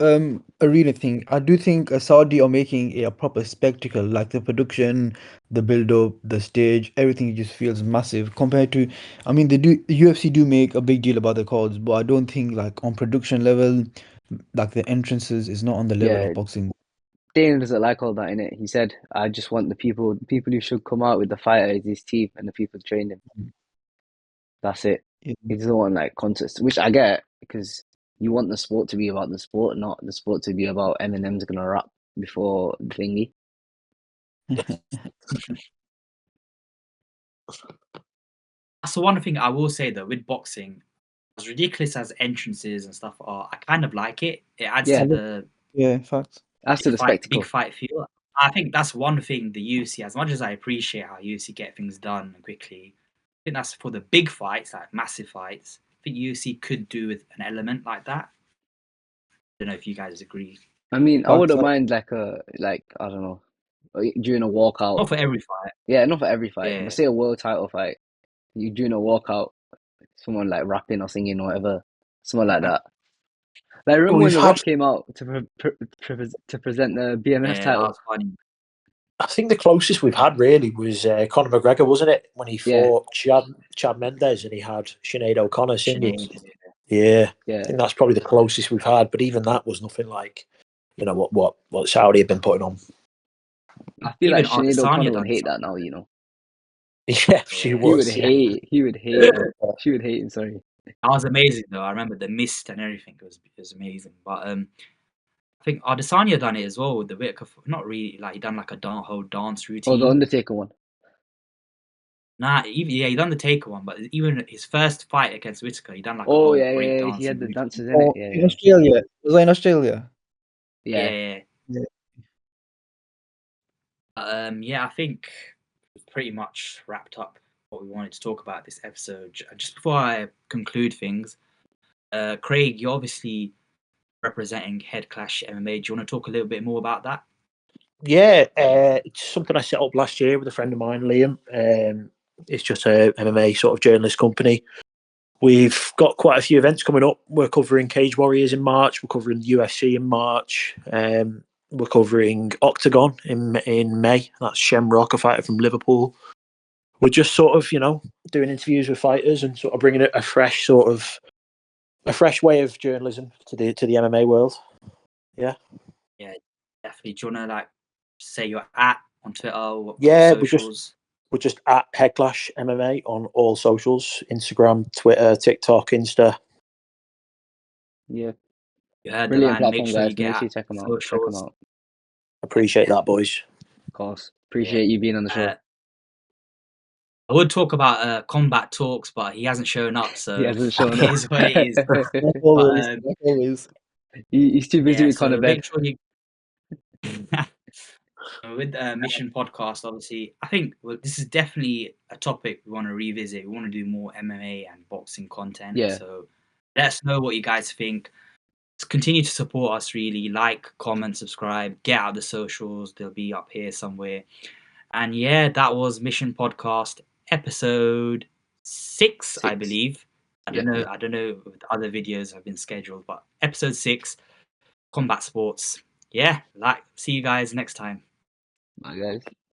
[SPEAKER 4] arena thing, I do think Saudi are making a proper spectacle. Like the production, the build up, the stage, everything just feels massive compared to. I mean, they do UFC do make a big deal about the cards, but I don't think like on production level, like the entrances is not on the level
[SPEAKER 3] Yeah,
[SPEAKER 4] of boxing.
[SPEAKER 3] Dana doesn't like all that in it. He said, "I just want the people who should come out with the fighter is his team and the people to train him. That's it.
[SPEAKER 4] Yeah.
[SPEAKER 3] He doesn't want like contests, which I get because you want the sport to be about the sport, not the sport to be about Eminem's gonna rap before the thingy."
[SPEAKER 1] that's the one thing I will say though with boxing, as ridiculous as entrances and stuff are, I kind of like it. It adds
[SPEAKER 4] I
[SPEAKER 1] to
[SPEAKER 3] Yeah,
[SPEAKER 4] love,
[SPEAKER 1] the
[SPEAKER 4] yeah, facts.
[SPEAKER 3] as to the
[SPEAKER 1] big
[SPEAKER 3] spectacle.
[SPEAKER 1] fight feel. I think that's one thing the UFC, as much as I appreciate how UFC get things done quickly, I think that's for the big fights, like massive fights. I think UFC could do with an element like that. I don't know if you guys agree.
[SPEAKER 3] I mean, I
[SPEAKER 4] Facts.
[SPEAKER 3] wouldn't mind like I don't know, during a walkout.
[SPEAKER 1] Not for every fight.
[SPEAKER 3] Yeah, not for every fight, but
[SPEAKER 1] Yeah.
[SPEAKER 3] say a world title fight, you doing a walkout, someone like rapping or singing or whatever, someone like that. Like remember when
[SPEAKER 2] we've
[SPEAKER 3] The
[SPEAKER 2] had.
[SPEAKER 3] Rock came out to present the BMF
[SPEAKER 1] Yeah, that
[SPEAKER 3] title?
[SPEAKER 1] was funny.
[SPEAKER 2] I think the closest we've had really was Conor McGregor, wasn't it? When he
[SPEAKER 3] Yeah,
[SPEAKER 2] fought Chad Mendes and he had Sinead O'Connor singing.
[SPEAKER 1] Sinead.
[SPEAKER 2] Yeah, I
[SPEAKER 3] yeah.
[SPEAKER 2] think that's probably the closest we've had. But even that was nothing like what Saudi had been putting on.
[SPEAKER 3] I feel like
[SPEAKER 1] Even
[SPEAKER 3] Sinead O'Connor
[SPEAKER 1] Adesanya
[SPEAKER 3] would
[SPEAKER 1] done
[SPEAKER 3] hate that
[SPEAKER 1] something.
[SPEAKER 3] now, you know.
[SPEAKER 2] Yeah, she
[SPEAKER 1] Yeah.
[SPEAKER 3] He would
[SPEAKER 2] was. Yeah,
[SPEAKER 3] hate. He would hate him. She would hate him. Sorry.
[SPEAKER 1] That was amazing though. I remember the mist and everything. It was amazing. But I think Adesanya done it as well with the Whitaker. Not really. Like he done like a whole dance
[SPEAKER 3] Oh, the
[SPEAKER 1] routine.
[SPEAKER 3] Undertaker one.
[SPEAKER 1] Nah, even he done the Taker one, but even his first fight against Whitaker, he done like a
[SPEAKER 3] Oh
[SPEAKER 1] whole
[SPEAKER 3] yeah,
[SPEAKER 1] break
[SPEAKER 3] yeah, yeah. He had
[SPEAKER 1] dancing
[SPEAKER 3] the
[SPEAKER 1] routine.
[SPEAKER 3] dancers in it.
[SPEAKER 4] Oh,
[SPEAKER 3] Yeah,
[SPEAKER 4] in
[SPEAKER 3] yeah,
[SPEAKER 4] Australia. Was I in Australia?
[SPEAKER 1] Yeah,
[SPEAKER 3] yeah.
[SPEAKER 1] yeah.
[SPEAKER 4] Yeah.
[SPEAKER 1] Yeah, I think we've pretty much wrapped up what we wanted to talk about this episode. Just before I conclude things, Craig, you're obviously representing Head Clash MMA. Do you want to talk a little bit more about that?
[SPEAKER 2] yeah. It's something I set up last year with a friend of mine, Liam. It's just a MMA sort of journalist company. We've got quite a few events coming up. We're covering Cage Warriors in March. We're covering UFC in March. We're covering Octagon in May. That's Shamrock, a fighter from Liverpool. We're just sort of, doing interviews with fighters and sort of bringing a fresh way of journalism to the MMA world. Yeah.
[SPEAKER 1] Yeah, definitely. Do you want to like say you're at on Twitter or
[SPEAKER 2] Yeah,
[SPEAKER 1] socials?
[SPEAKER 2] we're just at Headclash MMA on all socials: Instagram, Twitter, TikTok, Insta.
[SPEAKER 3] Yeah.
[SPEAKER 1] You heard the
[SPEAKER 3] Brilliant
[SPEAKER 1] man. Make
[SPEAKER 3] platform,
[SPEAKER 1] sure you
[SPEAKER 3] guys.
[SPEAKER 1] get
[SPEAKER 3] Make sure
[SPEAKER 1] at
[SPEAKER 3] you check them out. Check them
[SPEAKER 1] socials.
[SPEAKER 3] out.
[SPEAKER 2] Appreciate that, boys.
[SPEAKER 3] Of course.
[SPEAKER 1] Yeah.
[SPEAKER 3] Appreciate you being on the show.
[SPEAKER 1] I would talk about combat talks, but he hasn't shown up, so
[SPEAKER 3] He hasn't shown
[SPEAKER 1] it
[SPEAKER 3] up.
[SPEAKER 1] is what it is.
[SPEAKER 4] Like
[SPEAKER 1] But
[SPEAKER 4] always. Like always.
[SPEAKER 3] He's too busy
[SPEAKER 1] yeah,
[SPEAKER 3] with Conor
[SPEAKER 1] so
[SPEAKER 3] Bed.
[SPEAKER 1] make sure you with Mission Podcast. Obviously, I think this is definitely a topic we want to revisit. We want to do more MMA and boxing content.
[SPEAKER 3] Yeah.
[SPEAKER 1] So let us know what you guys think. Continue to support us. Really, like, comment, subscribe, get out the socials. They'll be up here somewhere. And yeah, that was Mission Podcast episode 6, I
[SPEAKER 3] 6.
[SPEAKER 1] believe. I don't know if the other videos have been scheduled, but episode 6, combat sports. Yeah, see you guys next time.
[SPEAKER 3] Bye, guys.